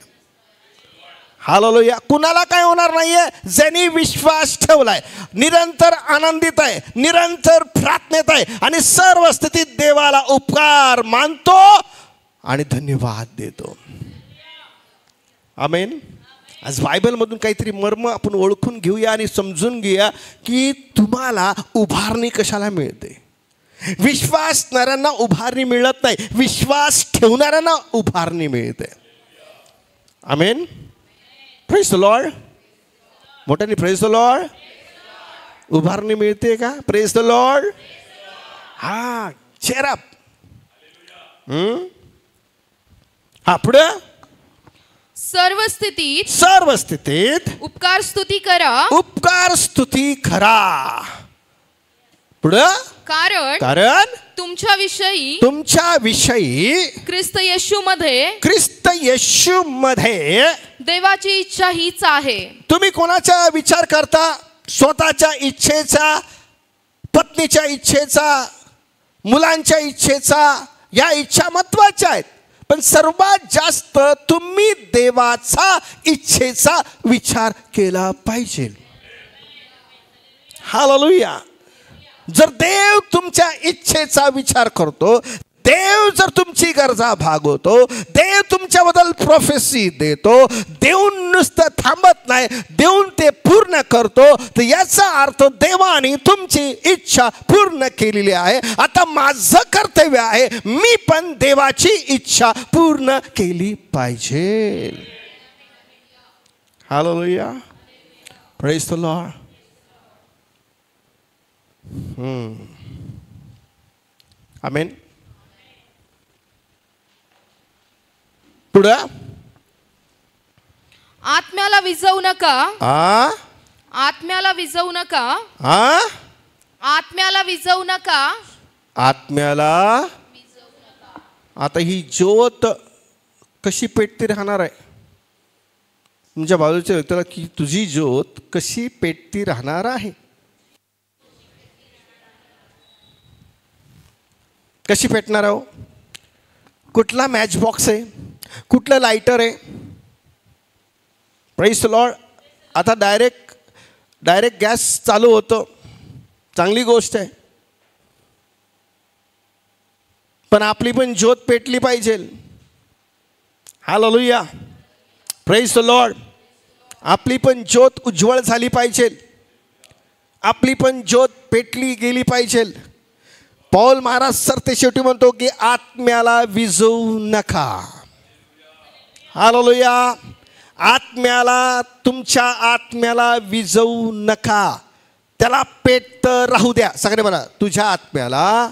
हालेलुया. कुणाला काय होणार नाहीये? ज्यांनी विश्वास ठेवलाय, निरंतर आनंदित आहे, निरंतर प्रार्थनेत आहे आणि सर्व स्थितीत देवाला उपकार मानतो आणि धन्यवाद देतो. आमेन. आज बायबलमधून काहीतरी मर्म आपण ओळखून घेऊया आणि समजून घेऊया की तुम्हाला उभारणी कशाला मिळते. विश्वासणाऱ्यांना उभारणी मिळत नाही, विश्वास ठेवणाऱ्यांना उभारणी मिळते. आमेन. Praise the lord. मोठ्याने प्रेज द लॉर्ड. उभारणी मिळते का? Praise the lord. हा, चेअर अप. हा, पुढे. सर्व स्थितीत उपकार स्तुती करा. पुढे. कारण तुमच्याविषयी ख्रिस्त येशूमध्ये देवाची इच्छा हीच आहे. तुम्ही कोणाचा विचार करता? स्वतःच्या इच्छेचा, पत्नीच्या इच्छेचा, मुलांच्या इच्छेचा. या इच्छा महत्वाच्या आहेत, पण सर्वात जास्त तुम्ही देवाचा इच्छेचा विचार केला पाहिजे. हालेलुया. जर देव तुमच्या इच्छेचा विचार करतो, देव जर तुमची गरजा भागवतो, देव तुमच्याबद्दल प्रोफेसी देतो, देऊन नुसतं थांबत नाही, देऊन ते पूर्ण करतो, तर याचा अर्थ देवाने तुमची इच्छा पूर्ण केलेली आहे. आता माझं कर्तव्य आहे, मी पण देवाची इच्छा पूर्ण केली पाहिजे. हालेलुया. Praise the lord. आमेन. पुढे. आत्म्याला विझवू नका. आता ही ज्योत कशी पेटती राहणार आहे? तुमच्या बाजूच्या व्यक्तीला की तुझी ज्योत कशी पेटती राहणार आहे? कशी पेटणार आहे? कुठला मॅच बॉक्स आहे? कुठलं लायटर आहे? Praise the Lord. आता डायरेक्ट गॅस चालू होतं, चांगली गोष्ट आहे, पण आपली पण ज्योत पेटली पाहिजे. हालेलुया. Praise the Lord. आपली पण ज्योत उज्ज्वल झाली पाहिजे, आपली पण ज्योत पेटली गेली पाहिजे. पौल महाराज सरते शेवटी म्हणतो की आत्म्याला विझवू नका. हालेलुया. तुमच्या आत्म्याला विझवू नका, त्याला पेटत राहू द्या. सगळे म्हणा, तुझ्या आत्म्याला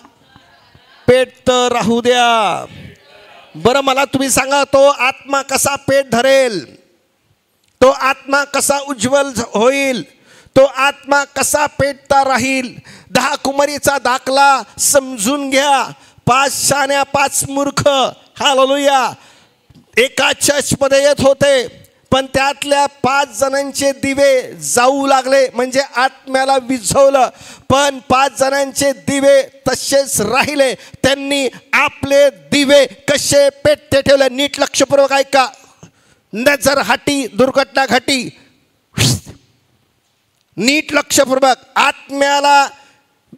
पेटत राहू द्या. बरं, मला तुम्ही सांगा, तो आत्मा कसा पेट धरेल? तो आत्मा कसा उज्ज्वल होईल? तो आत्मा कसा पेटता राहील? 10 कुमारीचा दाखला समजून घ्या. 5 शाण्या 5 मूर्ख. हालेलुया. एका चर्चमध्ये येत होते, पण त्यातल्या 5 जणांचे दिवे जाऊ लागले, म्हणजे आत्म्याला विझवलं, पण 5 जणांचे दिवे तसेच राहिले. त्यांनी आपले दिवे कसे पेटते ठेवले? नीट लक्षपूर्वक ऐका. नजर हटी, दुर्घटना घटी. नीट लक्षपूर्वक. आत्म्याला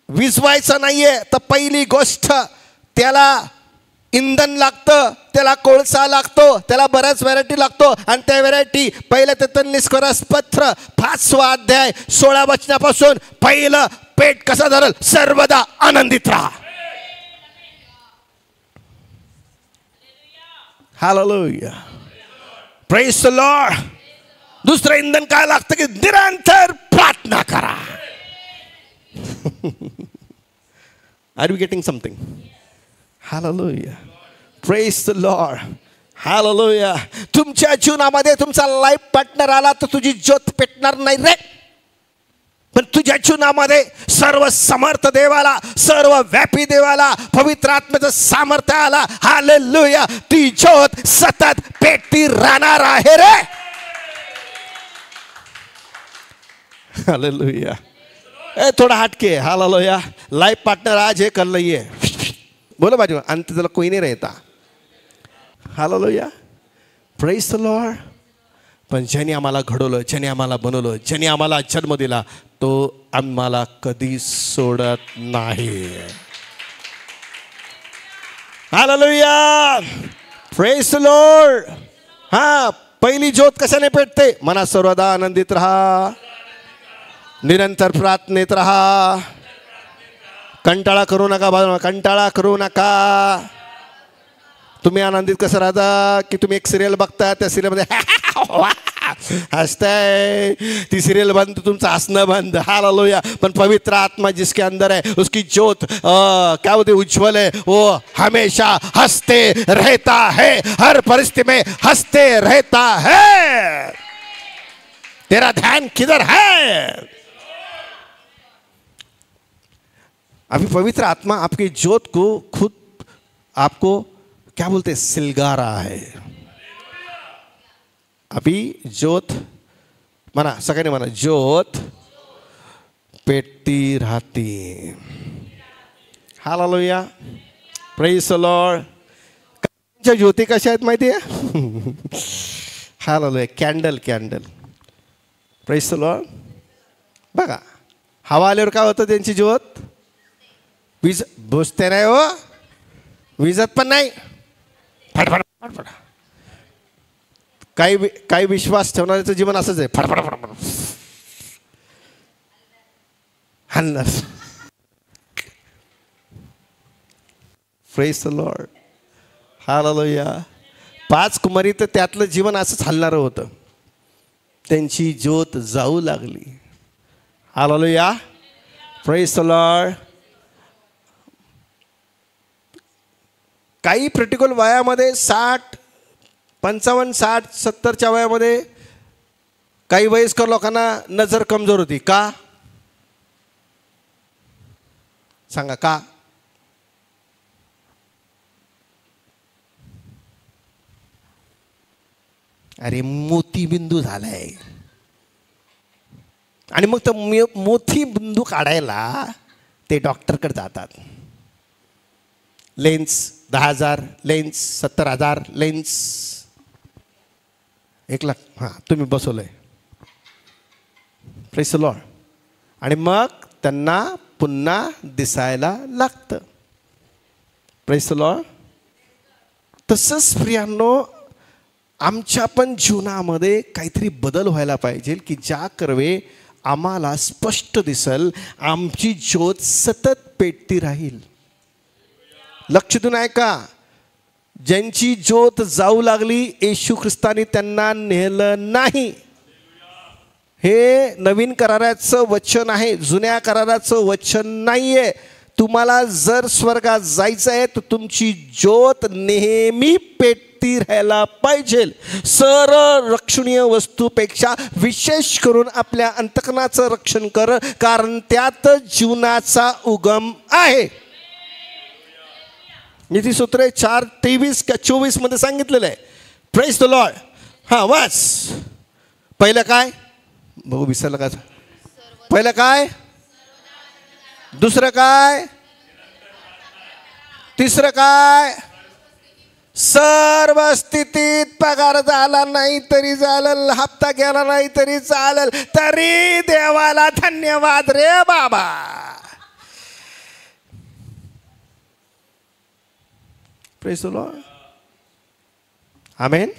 विझवायचं नाहीये तर पहिली गोष्ट त्याला इंधन लागतं, त्याला कोळसा लागतो, त्याला बऱ्याच व्हरायटी लागतो. आणि त्या व्हरायटी पहिलं तेतनिस्कोरस पत्र 5वा अध्याय 16 वचनापासून पहिलं पेट कसा धरल? सर्वदा आनंदित राहा. हालेलुया. Praise the Lord. दुसरं इंधन काय लागतं की निरंतर प्रार्थना करा. Are you getting something? Hallelujah. Praise the Lord. Hallelujah. तुमच्या जीवनामध्ये तुमचा लाईफ पार्टनर आला तर तुझी ज्योत पेटणार नाही रे. पण तुझ्या जीवनामध्ये सर्व समर्थ देवाला, सर्व व्यापी देवाला, पवित्र आत्म्याचं सामर्थ्य आला. हालेलुया. ती ज्योत सतत पेटती राहणार आहे रे. हालेलुया. थोड़ा हटके. हालेलुया. लाइफ पार्टनर आज है कल नहीं है. बोलो बाजू अंत तक कोई नहीं रहता. हालेलुया. Praise the Lord. पण ज्याने आम्हाला घडवलं, ज्याने आम्हाला बनवलं, ज्याने आम्हाला जन्म दिला, तो आम्हाला कधी सोडत नाही. हालेलुया. Praise the lord. हा, पहिली ज्योत कशाने पेटते? मनात सर्वदा आनंदित राहा, निरंतर प्रार्थनेत राहा, कंटाळा करू नका. कंटाळा करू नका. तुम्ही आनंदित कसं राहता की तुम्ही एक सिरियल बघता, त्या सिरियलमध्ये हसताय, ती सिरियल बंद, तुमचं हसणं बंद. हालेलुया. पण पवित्र आत्मा जिसके अंदर है उसकी ज्योत क्या होती, उज्ज्वल है. वो हमेशा हंसते रहता है, हर परिस्थिति में हंसते रहता है. तेरा ध्यान किधर है? अभी पवित्र आत्मा आपकी ज्योत को खुद आपको क्या बोलते, सिलगा रहा है. अभी ज्योत म्हणा, सगळ्यांनी म्हणा, ज्योत पेटती राहती. हालेलुया. Praise the lord. ज्योती कशा आहेत माहिती आहे? हालेलुया. कॅन्डल. Praise the lord. बघा, हवा आल्यावर काय होतं त्यांची ज्योत? वीज बुजते नाही हो, विजत पण नाही. फडफड. काही विश्वास ठेवणाऱ्याचं जीवन असंच आहे. फडफड हल्ला. Praise the Lord. हालेलुया. 5 कुमारी तर त्यातलं जीवन असंच हलणारं होतं. त्यांची ज्योत जाऊ लागली. हालेलुया. Praise the Lord. काही प्रॅक्टिकल वयामध्ये 60, 55, 60, 70च्या वयामध्ये काही वयस्कर लोकांना नजर कमजोर होती. का सांगा? का? अरे मोतीबिंदू झालाय. आणि मग तो मोतीबिंदू काढायला ते डॉक्टरकडे जातात. Lens 10,000, lens 70,000, lens 1,00,000. हां, तुम्ही बसवलंय. Praise the Lord. आणि मग त्यांना पुन्हा दिसायला लागतं. Praise the Lord. तसंच प्रियांनो, आमच्या पण जीवनामध्ये काहीतरी बदल व्हायला पाहिजे की ज्या कर्वे आम्हाला स्पष्ट दिसल, आमची ज्योत सतत पेटती राहील. लक्ष देऊन ऐका. ज्यांची ज्योत जाऊ लागली, येशू ख्रिस्तानी त्यांना नेलं नाही. हे नवीन कराराचं वचन आहे, जुन्या कराराचं वचन नाहीये. तुम्हाला जर स्वर्गात जायचं आहे तर तुमची ज्योत नेहमी पेटती राहायला पाहिजे. सर्व रक्षणीय वस्तूपेक्षा विशेष करून आपल्या अंतकरणाचं रक्षण कर, कारण त्यात जीवनाचा उगम आहे. नीतिसूत्रे 4:23-24 मध्ये सांगितलेलं आहे. Praise the Lord. हां, वाच. पहिलं काय? बघू विसरलं का? पहिलं काय? दुसरं काय? तिसरं काय? सर्व स्थितीत पगार झाला नाही तरी चालेल, हप्ता गेला नाही तरी चालेल, तरी देवाला धन्यवाद रे बाबा. Praise the lord. आमेन.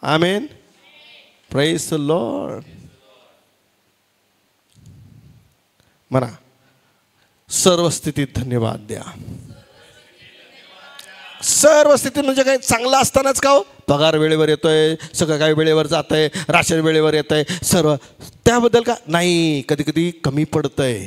आमेन. Praise the Lord. म्हणा, सर्व स्थितीत धन्यवाद द्या. सर्व स्थिती म्हणजे काही चांगलं असतानाच का हो? पगार वेळेवर येतोय, सगळं काही वेळेवर जात आहे, राशन वेळेवर येत आहे, सर्व त्याबद्दल का नाही. कधी कधी कमी पडतंय,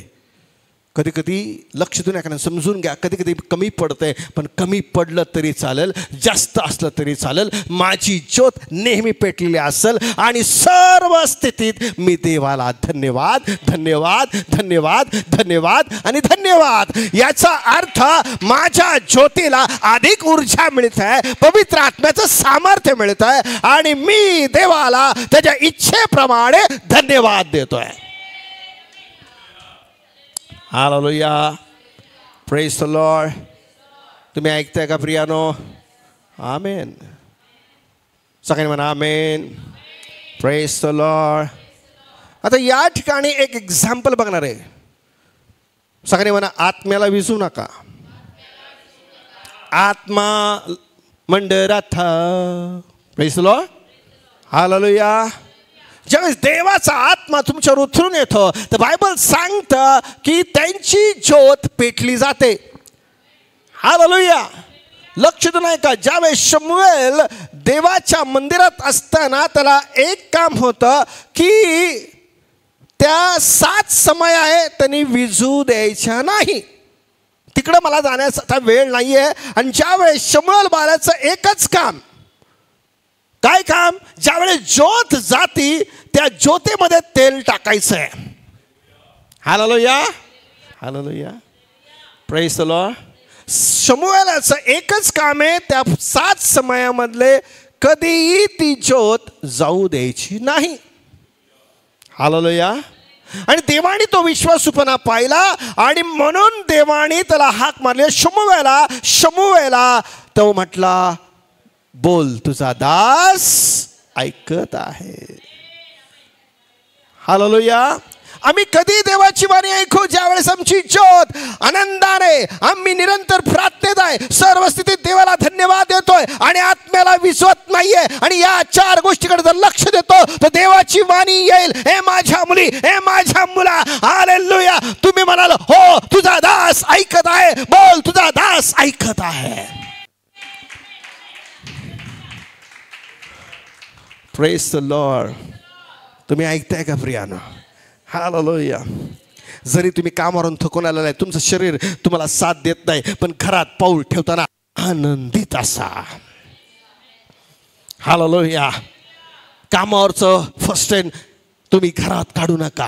कधी कधी लक्ष देऊन ऐका, समजून घ्या. कधी कधी कमी पडतंय, पण कमी पडलं तरी चालेल, जास्त असलं तरी चालेल, माझी ज्योत नेहमी पेटलेली असेल आणि सर्व स्थितीत मी देवाला धन्यवाद धन्यवाद धन्यवाद धन्यवाद आणि धन्यवाद. याचा अर्थ माझ्या ज्योतीला अधिक ऊर्जा मिळत आहे, पवित्र आत्म्याचं सामर्थ्य मिळत आहे आणि मी देवाला त्याच्या इच्छेप्रमाणे धन्यवाद देतोय. Hallelujah, praise the lord. तुम्ही ऐकताय का प्रियानो? आमेन. सगळ्यांनी म्हणा आमेन. Praise the Lord. आता या ठिकाणी एक एक्झाम्पल बघणार आहे. सगळ्यांनी म्हणा आत्म्याला विसरू नका. आत्मा मंडरात. Praise the Lord. हालेलुया. ज्यावेळेस देवाचा आत्मा तुमच्यावर उतरून येतो तर बायबल सांगतं की त्यांची ज्योत पेटली जाते. हालेलुया. लक्ष देऊ नाही का? ज्यावेळेस शमूएल देवाच्या मंदिरात असताना त्याला एक काम होतं की त्या 7 समय आहे त्यांनी विझू द्यायच्या नाही. तिकडं मला जाण्याचा वेळ नाही आहे. आणि ज्यावेळेस शमूएल बाळाचं एकच काम, काय काम? ज्यावेळेस ज्योत जाती त्या ज्योतीमध्ये तेल टाकायचं आहे. हालेलुया, हालेलुया, प्रेज द लॉर्ड. शमूएलाचं एकच काम आहे, त्या 7 समयामधले कधीही ती ज्योत जाऊ द्यायची नाही. हालेलुया. आणि देवाने तो विश्वासूपणा पाहिला आणि म्हणून देवाने त्याला हाक मारली, शमूएला शमूएला. तो म्हटला बोल, तुझा दास ऐकत आहे. हालेलुया. आम्ही कधी देवाची वाणी ऐकू? ज्यावेळेस आमची ज्योत आनंदाने, आम्ही निरंतर प्रार्थनेत आहे, सर्व स्थितीत देवाला धन्यवाद देतोय आणि आत्म्याला विसरत नाहीये आणि या 4 गोष्टीकडे जर लक्ष देतो तर देवाची वाणी येईल. हे माझ्या मुली, हे माझ्या मुला, हालेलुया. तुम्ही म्हणाल हो तुझा दास ऐकत आहे, बोल तुझा दास ऐकत आहे. Praise the lord. तुम्ही ऐकताय का प्रियानो? हालेलुया. जरी तुम्ही कामावरून थकून आलेला आहे, तुमचं शरीर तुम्हाला साथ देत नाही, पण घरात पाऊल ठेवताना आनंदित असा. हालेलुया. कामावरचं फर्स्ट टाइम तुम्ही घरात काढू नका.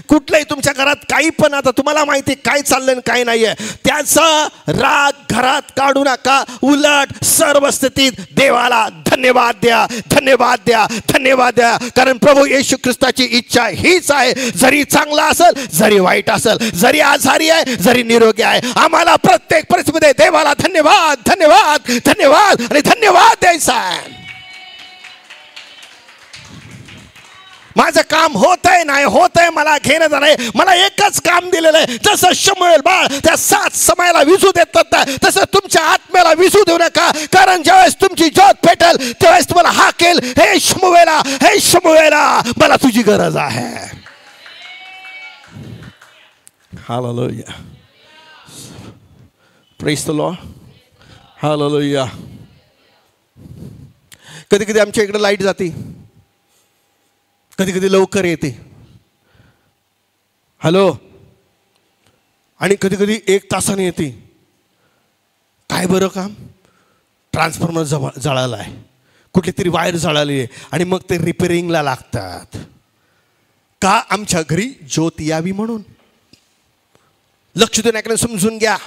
कुठलंही तुमच्या घरात काही पण, आता तुम्हाला माहिती काय चाललंय काय नाहीये, त्याचा राग घरात काढू नका. उलट सर्व स्थितीत देवाला धन्यवाद द्या, धन्यवाद द्या, धन्यवाद द्या. कारण प्रभू येशू ख्रिस्ताची इच्छा हीच आहे, जरी चांगला असेल, जरी वाईट असेल, जरी आजारी आहे, जरी निरोगी आहे, आम्हाला प्रत्येक परिस्थितीमध्ये देवाला धन्यवाद धन्यवाद धन्यवाद आणि धन्यवाद द्यायचा आहे. माझं काम होत आहे नाही होत आहे मला घेणं नाही, मला एकच काम दिलेलं आहे. जसं शमूएल बाळ त्या 7 समयाला विझू देतात तसं तुमच्या आत्म्याला विझू देऊ नका. कारण ज्यावेळेस तुमची ज्योत पेटेल त्यावेळेस तुम्हाला हाकेल, हे शमूएला, हे शमूएला, मला तुझी गरज आहे. हालेलुया. Praise the Lord. हालेलुया. कधी कधी आमच्या इकडे लाईट जाते, कधी कधी लवकर येते. हॅलो. आणि कधी कधी 1 तासाने येते. काय बरं काम? ट्रान्सफॉर्मर जळाला आहे, कुठली तरी वायर जळाली आहे आणि मग ते रिपेरिंगला लागतात. का? आमच्या घरी ज्योत यावी म्हणून. लक्ष देऊन ऐकणं, समजून घ्या.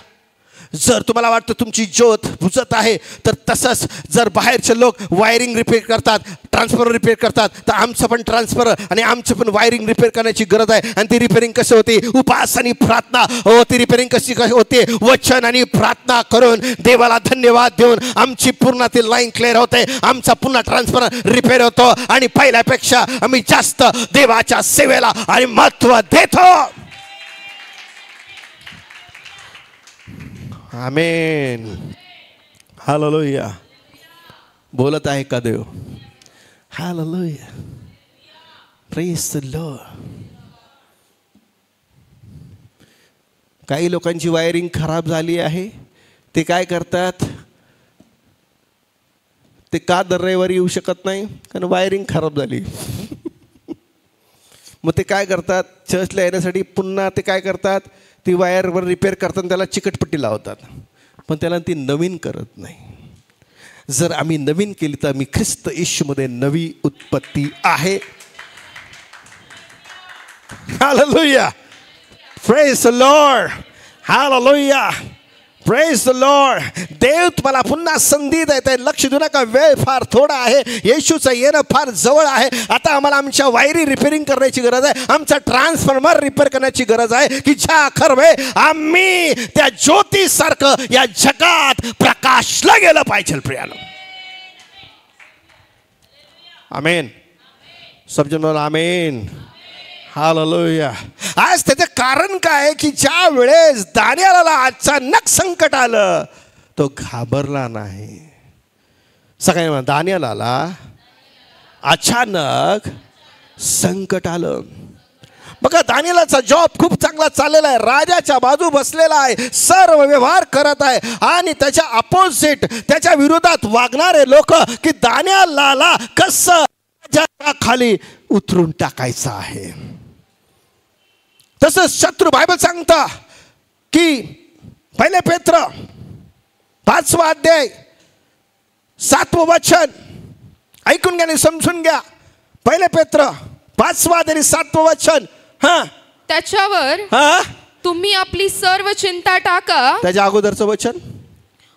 जर तुम्हाला वाटतं तुमची ज्योत बुजत आहे तर तसंच जर बाहेरचे लोक वायरिंग रिपेअर करतात, ट्रान्सफॉर्मर रिपेअर करतात, तर आमचं पण ट्रान्सफॉर्मर आणि आमचं पण वायरिंग रिपेअर करण्याची गरज आहे. आणि ती रिपेअरिंग कशी होती? उपास आणि प्रार्थना. हो, ती रिपेअरिंग कशी होते? वचन आणि प्रार्थना करून देवाला धन्यवाद देऊन आमची पूर्ण ती लाईन क्लिअर होते, आमचा पुन्हा ट्रान्सफॉर्मर रिपेअर होतो आणि पहिल्यापेक्षा आम्ही जास्त देवाच्या सेवेला आणि महत्त्व देतो. आमेन. हालेलुया. बोलत आहे का देव? हालेलुया. Praise the Lord. काही लोकांची वायरिंग खराब झाली आहे, ते काय करतात? ते का दर रविवारी येऊ शकत नाही? कारण वायरिंग खराब झाली. मग ते काय करतात, चर्चला येण्यासाठी पुन्हा ते काय करतात, ती वायरवर रिपेअर करताना त्याला चिकटपट्टी लावतात, पण त्याला ती नवीन करत नाही. जर आम्ही नवीन केली तर आम्ही ख्रिस्त येशूमध्ये नवी उत्पत्ती आहे. हालेलुया, प्रेज द लॉर्ड, हालेलुया, प्रेज द लॉर्ड. देव तुम्हाला पुन्हा संधी देत आहे. लक्ष देऊ नका, वेळ फार थोडा आहे. येशूचं येणं फार जवळ आहे. आता आम्हाला आमच्या वायरी रिपेअरिंग करण्याची गरज आहे. आमचा ट्रान्सफॉर्मर रिपेअर करण्याची गरज आहे, की ज्या खरवे आम्ही त्या ज्योतीसारखं या जगात प्रकाशला गेलं पाहिजे. प्रियानो, आमेन. सबजन आमेन, हालेलुया. आज त्याचं कारण काय, की ज्या वेळेस दानिएलला अचानक संकट आलं तो घाबरला नाही. सगळ्यांना म्हणा, दानिएलला अचानक संकट आलं. बघा, दानिएलचा जॉब खूप चांगला चाललेला आहे. राजाच्या बाजू बसलेला आहे, सर्व व्यवहार करत आहे. आणि त्याच्या अपोजिट, त्याच्या विरोधात वागणारे लोक, की दानिएलला कसं खाली उतरून टाकायचं आहे. तसंच शत्रू, बायबल सांगता की 1 पेत्र 5वा अध्याय 7वं वचन ऐकून घ्या आणि समजून घ्या. 1 पेत्र 5वा अध्याय 7वं वचन. त्याच्यावर तुम्ही आपली सर्व चिंता टाका. त्याच्या अगोदरचं वचन,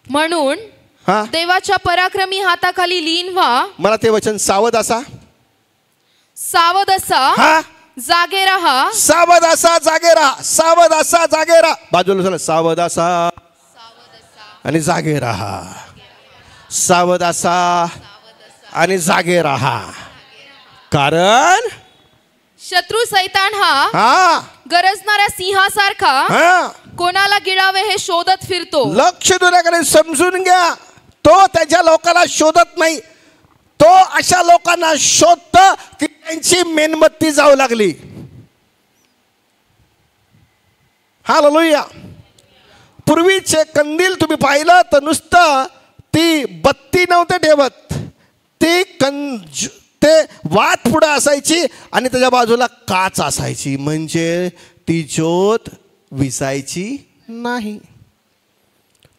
म्हणून देवाच्या पराक्रमी हाताखाली लीन व्हा. मला ते वचन, सावध असा, सावध असा, जागे रहा. सावध असा, जागे रहा. सावध असा, जागे रहा. बाजूला झालं, सावध असा आणि जागे रहा. सावध असा आणि जागे रहा. कारण शत्रू सैतान हा गरजणाऱ्या सिंहासारखा कोणाला गिळावे हे शोधत फिरतो. लक्ष देण्याकडे समजून घ्या. तो त्याच्या लोकांना शोधत नाही, तो अशा लोकांना शोधतो की त्यांची मेणबत्ती जाऊ लागली. हालेलुया. पूर्वीचे कंदील तुम्ही पाहिलं तर नुसतं ती बत्ती नव्हते ठेवत, ते वात पुढं असायची आणि त्याच्या बाजूला काच असायची, म्हणजे ती ज्योत विसायची नाही.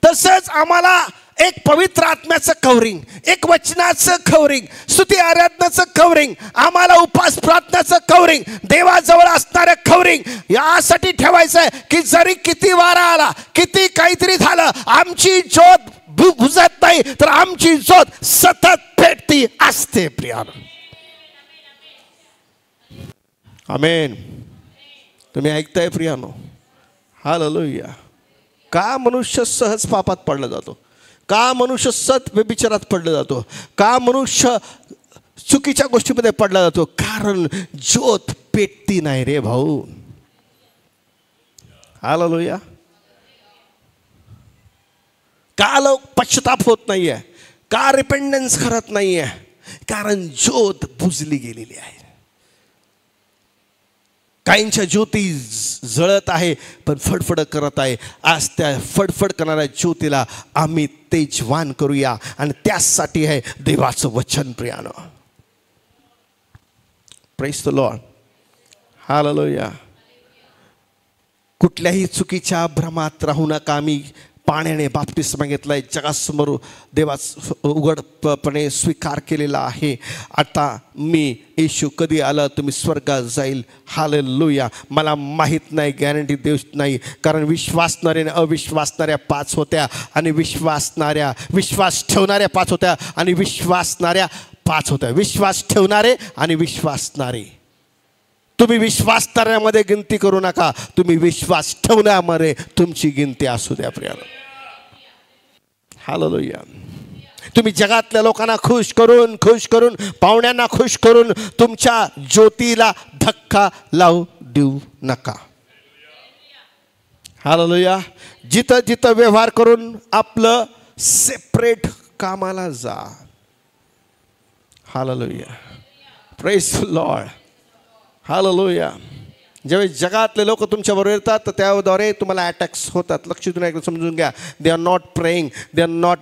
तसंच आम्हाला एक पवित्र आत्म्याचं कवरिंग, एक वचनाचं कवरिंग, स्तुती आराधनाचं कवरिंग, आम्हाला उपास प्रार्थनाचं कवरिंग, देवाजवळ असणारं कवरिंग यासाठी ठेवायचं आहे, की जरी किती वारा आला, किती काहीतरी झालं, आमची ज्योत बुझत नाही, तर आमची ज्योत सतत पेटती असते. प्रियानो, आमेन. तुम्ही ऐकताय प्रियानो? हालेलुया. का मनुष्य सहज पापात पडला जातो? का मनुष्य सत व्यभिचारात पडला जातो? का मनुष्य चुकीच्या गोष्टीमध्ये पडला जातो? कारण ज्योत पेटती नाही रे भाऊ. हालेलुया. का लोक पश्चाताप होत नाहीये? का रिपेंडन्स करत नाहीये? कारण ज्योत बुजली गेलेली आहे. काहींच्या ज्योती जळत आहे पण फडफड करत आहे. आज त्या फडफड करणाऱ्या ज्योतीला आम्ही तेजवान करूया, आणि त्यासाठी आहे देवाचं वचन. प्रियानो, प्रेज द लॉर्ड, हालेलुया. कुठल्याही चुकीच्या भ्रमात राहू नका. आम्ही पाण्याने बाप्तिस्मा घेतलाय, जगासमोर देवाचा उघडपणे स्वीकार केलेला आहे. आता मी येशू कधी आला तुम्ही स्वर्गात जाईल. हालेलुया. मला माहीत नाही, गॅरंटी देऊ नाही, कारण विश्वासणारे आणि अविश्वासणाऱ्या 5 होत्या, आणि विश्वास ठेवणाऱ्या 5 होत्या, आणि विश्वासणाऱ्या 5 होत्या. विश्वास ठेवणारे आणि विश्वासणारे. तुम्ही विश्वासणाऱ्यामध्ये गिनती करू नका, तुम्ही विश्वास ठेवण्यामध्ये तुमची गिनती असू द्या. प्रियानो, हालेलुया. तुम्ही जगातल्या लोकांना खुश करून पाहुण्यांना खुश करून तुमच्या ज्योतीला धक्का लावू देऊ नका. हालेलुया. जिथं जिथं व्यवहार करून आपलं सेपरेट कामाला जा. हालेलुया. Praise the Lord. हालेलुया. ज्यावेळेस जगातले लोक तुमच्याबरोबर येतात तर त्याद्वारे तुम्हाला अटॅक्स होतात. लक्ष देऊन ऐकून समजून घ्या. They are not praying, they are not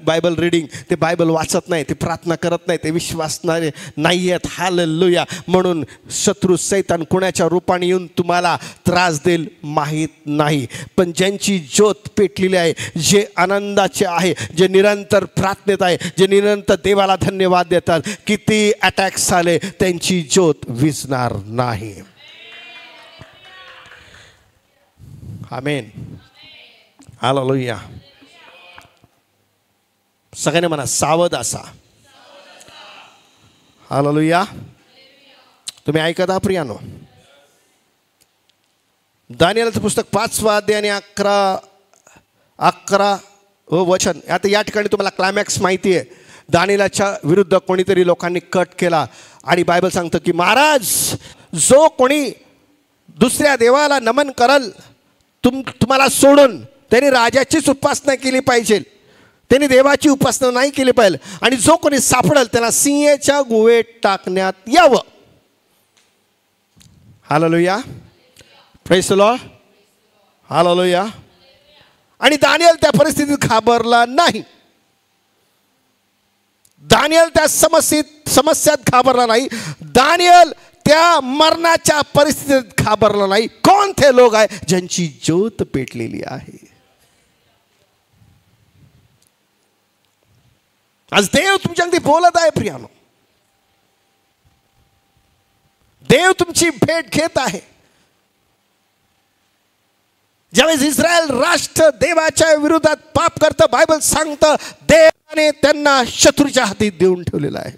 Bible reading. ते बायबल वाचत नाही, ते प्रार्थना करत नाही, ते विश्वासणारे नाही आहेत. हालेलुया. म्हणून शत्रू सैतान कुणाच्या रूपाने येऊन तुम्हाला त्रास देईल माहीत नाही. पण ज्यांची ज्योत पेटलेली आहे, जे आनंदाचे आहे, जे निरंतर प्रार्थनेत आहे, जे निरंतर देवाला धन्यवाद देतात, किती अटॅक्स आले त्यांची ज्योत विझणार नाही. आमेन. हालेलुया. सगळ्यांनी म्हणा सावध असा. हालेलुया. तुम्ही ऐकत आहात प्रियानो. दानिएलचं पुस्तक 5वा अध्याय आणि 11 वचन. आता या ठिकाणी तुम्हाला क्लायमॅक्स माहिती आहे. दानिएलच्या विरुद्ध कोणीतरी लोकांनी कट केला आणि बायबल सांगतं की महाराज, जो कोणी दुसऱ्या देवाला नमन करल तुम्हाला सोडून त्यांनी राजाचीच उपासना केली पाहिजे, त्यांनी देवाची उपासना नाही केली पाहिजे. आणि जो कोणी सापडेल त्याला सिंहाच्या गुहेत टाकण्यात यावं. Hallelujah. Praise the Lord. Hallelujah. आणि दानिएल त्या परिस्थितीत घाबरला नाही. दानिएल त्या समस्यात घाबरला नाही. दानिएल त्या मरणाच्या परिस्थितीत घाबरला नाही. कोण ते लोक आहे ज्यांची ज्योत पेटलेली आहे. आज देव तुमच्या अगदी बोलत आहे प्रियानो. देव तुमची भेट घेत आहे. ज्यावेळेस इस्रायल राष्ट्र देवाच्या विरोधात पाप करतं, बायबल सांगतं देवाने त्यांना शत्रूच्या हाती देऊन ठेवलेला आहे.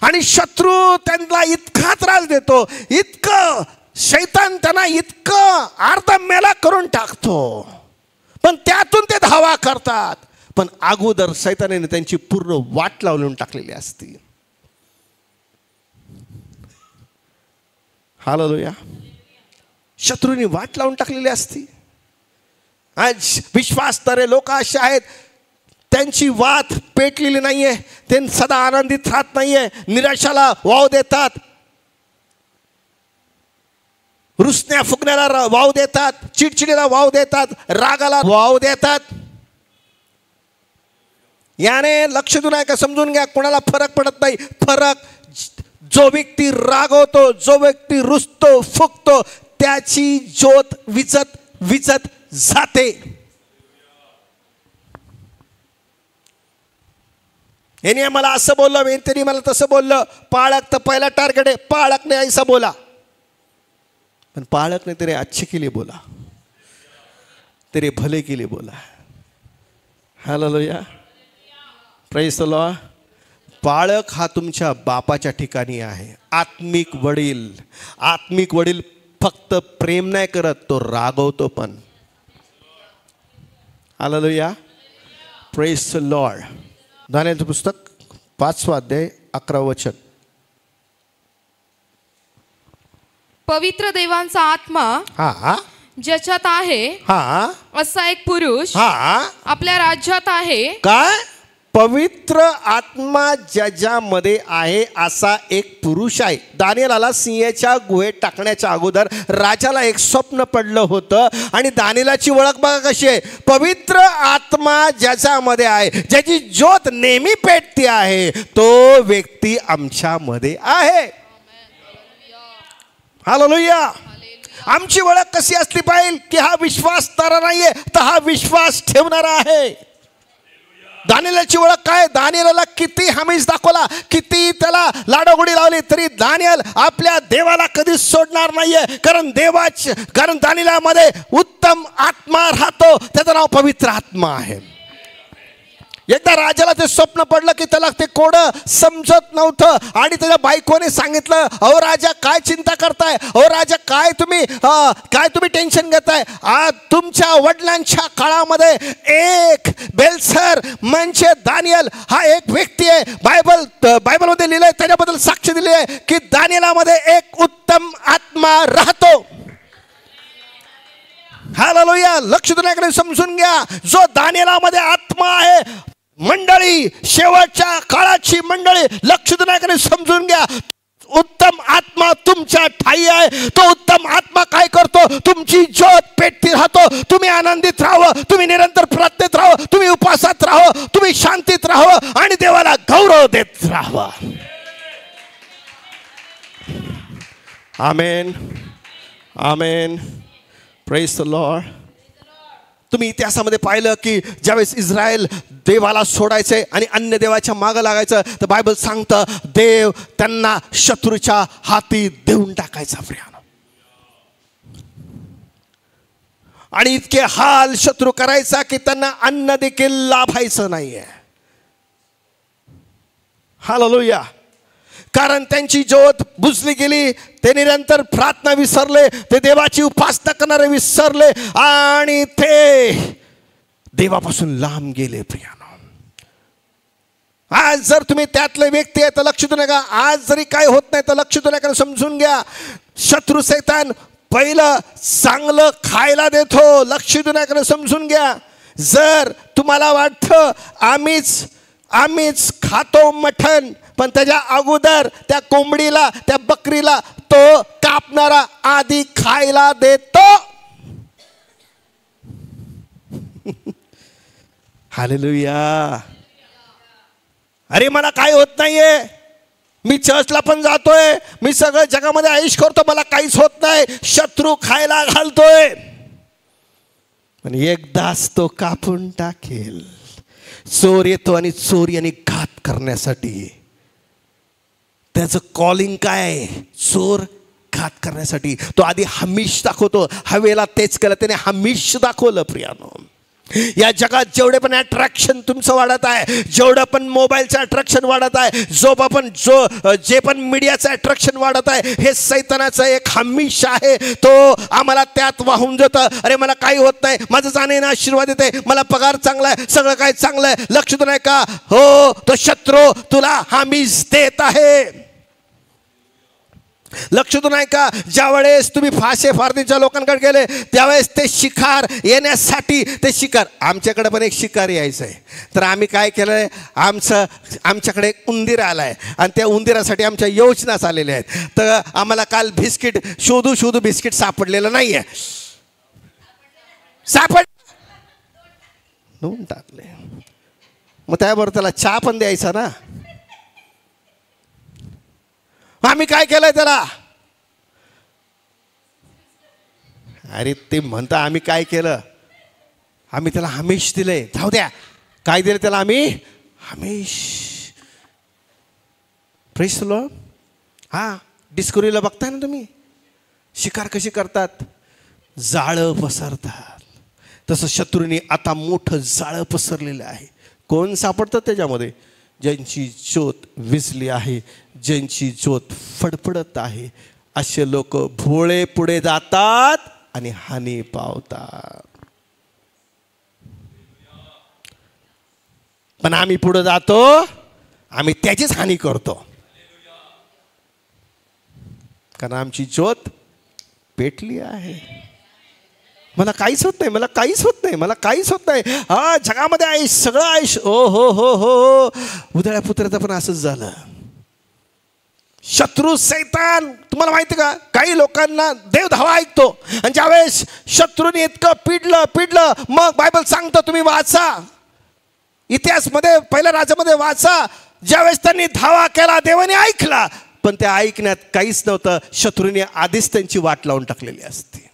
आणि शत्रू त्यांना इतका त्रास देतो, इतकं शैतान त्यांना इतकं अर्ध मेला करून टाकतो, पण त्यातून ते धावा करतात. पण अगोदर शैतानाने त्यांची पूर्ण वाट लावून टाकलेली असते. हालेलुया. शत्रूने वाट लावून टाकलेली असती. आज विश्वासणारे लोक असे आहेत, त्यांची वात पेटलेली नाहीये, ते सदा आनंदित राहत नाहीये, निराशाला वाव देतात, रुसण्या फुगण्याला वाव देतात, चिडचिडीला वाव देतात, रागाला वाव देतात. याने लक्ष देऊन ऐका, समजून घ्या, कोणाला फरक पडत नाही. फरक जो व्यक्ती रागवतो, जो व्यक्ती रुसतो, फुगतो, त्याची ज्योत विजत विजत जाते. याने मला असं बोललं, त्यांनी मला तसं बोललं. पाळक तर पहिला टार्गेट आहे. पाळक ने ऐसा बोला, पण पाळक ने तेरे अच्छे के लिए बोला, तेरे भले के लिए बोला. हालेलुया. Praise the lord. पाळक हा तुमच्या बापाच्या ठिकाणी आहे. आत्मिक वडील, आत्मिक वडील फक्त प्रेम नाही करत, तो रागवतो पण. हालेलुया. Praise the lord. दानिएलचं पुस्तक 5वा अध्याय 11 वचन. पवित्र देवांचा आत्मा हा ज्याच्यात आहे, हा असा एक पुरुष हा आपल्या राज्यात आहे. काय? पवित्र आत्मा ज्याच्यामध्ये आहे असा एक पुरुष आहे. दानिएलाला सिंहाच्या गुहेत टाकण्याच्या अगोदर राजाला एक स्वप्न पडलं होतं. आणि दानिएलाची ओळख बघा कशी आहे. पवित्र आत्मा ज्याच्यामध्ये आहे, ज्याची ज्योत नेहमी पेटती आहे, तो व्यक्ती आमच्यामध्ये आहे. हालेलुया. आमची ओळख कशी असली पाहिजे की हा विश्वासणारा नाहीये, तर हा विश्वास ठेवणारा आहे. दानिएलाची ओळख काय? दानिएलाला किती हमीज दाखवला, किती त्याला लाडोगोडी लावली, तरी दानिएल आपल्या देवाला कधीच सोडणार नाहीये. कारण दानिएलामध्ये उत्तम आत्मा राहतो, त्याचं नाव पवित्र आत्मा आहे. एकदा राजाला ते स्वप्न पडलं की त्याला ते कोडं समजत नव्हतं. आणि त्याच्या बायकोने सांगितलं, अहो राजा काय चिंता करताय, अहो राजा काय तुम्ही टेन्शन घेताय. तुमच्या वडिलांच्या काळामध्ये एक बेलसर म्हणजे दानिएल हा एक व्यक्ती आहे. बायबलमध्ये लिहिलंय, त्याच्याबद्दल साक्ष दिली आहे की दानिएलामध्ये एक उत्तम आत्मा राहतो. हालेलुया. लक्ष देण्याकडे समजून घ्या, जो दानिएलामध्ये आत्मा आहे. मंडळी, शेवटच्या काळाची मंडळी, लक्ष देण्याकडे समजून घ्या, उत्तम आत्मा तुमच्या तुमच्या ठाई आहे. तो उत्तम आत्मा काय करतो? तुमची ज्योत पेटती राहतो. तुम्ही आनंदित राहावं, तुम्ही निरंतर प्रार्थनेत राहावं, तुम्ही उपासात राहावं, तुम्ही शांतीत राहावं आणि देवाला गौरव देत राहावं. आमेन, आमेन. Praise the lord. तुम्ही इतिहासामध्ये पाहिलं की ज्यावेळेस इस्रायल देवाला सोडायचे आणि अन्य देवाच्या मागं लागायचं, तर बायबल सांगतं देव त्यांना शत्रूच्या हाती देऊन टाकायचा प्रियानो. आणि इतके हाल शत्रू करायचा की त्यांना अन्न देखील लाभायचं नाहीये. हालेलुया. कारण त्यांची ज्योत बुजली गेली. ते निरंतर प्रार्थना विसरले, ते देवाची उपासना करणारे विसरले आणि ते देवापासून लांब गेले प्रियानो. आज जर तुम्ही त्यातले व्यक्ती आहे तर लक्ष देऊ नका. आज जरी काय होत नाही तर लक्ष देऊ नका. समजून घ्या, शत्रू सैतान पहिलं चांगलं खायला देतो. लक्ष देऊ नका. समजून घ्या. जर तुम्हाला वाटतं आम्हीच खातो मटण, पण त्याच्या अगोदर त्या कोंबडीला, त्या बकरीला तो कापणारा आधी खायला देतो. हालेलुया. अरे मला काय होत नाहीये, मी चर्चला पण जातोय, मी सगळं जगामध्ये आयुष करतो, मला काहीच होत नाही. शत्रू खायला घालतोय, पण एकदाच तो कापून टाकेल. चोर येतो आणि चोरी आणि घात करण्यासाठी. त्याचं कॉलिंग काय आहे? चोर घात करण्यासाठी. तो आधी हमीश दाखवतो. हवेला तेच केलं त्याने, हमीश दाखवलं प्रियानो. या जगात जेवढे पण अट्रॅक्शन तुमचं वाढत आहे, जेवढं पण मोबाईलचं अट्रॅक्शन वाढत आहे, जे पण मीडियाचं अट्रॅक्शन वाढत आहे, हे सैतानाचं एक हमीश आहे. तो आम्हाला त्यात वाहून देतं. अरे मला काही होत नाही, माझं जाणे ना आशीर्वाद येते, मला पगार चांगला आहे, सगळं काय चांगलं आहे. लक्ष देऊ नाही का? हो, तो शत्रू तुला हमीश देत आहे. लक्ष देऊ नाही का? ज्या वेळेस तुम्ही फाशे फार्दीच्या लोकांकडे गेले त्यावेळेस ते शिकार येण्यासाठी, ते शिकार, आमच्याकडे पण एक शिकार यायचं आहे, तर आम्ही काय केलंय, आमच्याकडे एक उंदीर आलाय आणि त्या उंदिरासाठी आमच्या योजना चाललेल्या आहेत. तर आम्हाला काल बिस्किट शोधू बिस्किट सापडलेलं नाहीये. सापडून टाकले. मग त्याबरोबर त्याला चहा पण द्यायचा ना. आम्ही काय केलंय त्याला? अरे ते म्हणता आम्ही काय केलं? आम्ही त्याला हमीश दिले. जाऊ द्या, काय दिलं त्याला आम्ही? हमीश. Praise the lord. हा, डिस्कवरीला बघताय ना तुम्ही, शिकार कशी करतात? जाळं पसरतात. तसं शत्रूने आता मोठं जाळं पसरलेलं आहे. कोण सापडतं त्याच्यामध्ये? ज्यांची ज्योत विझली आहे, ज्यांची ज्योत फडफडत आहे, असे लोक भोळे पुढे जातात आणि हानी पावतात. पण आम्ही पुढे जातो, आम्ही त्याचीच हानी करतो, कारण आमची ज्योत पेटली आहे. मला काहीच होत नाही, मला काहीच होत नाही, मला काहीच होत नाही. हा, जगामध्ये आयुष, सगळं आयुष. ओ हो हो हो. उधळ्या पुत्राचं पण असंच झालं. शत्रू सैतान, तुम्हाला माहिती का, काही लोकांना देव धावा ऐकतो आणि ज्यावेळेस शत्रूने इतकं पिडलं, मग बायबल सांगतं, तुम्ही वाचा इतिहासमध्ये, पहिल्या राज्यामध्ये वाचा, ज्यावेळेस त्यांनी धावा केला देवाने ऐकला, पण त्या ऐकण्यात काहीच नव्हतं. शत्रूने आधीच त्यांची वाट लावून टाकलेली असते.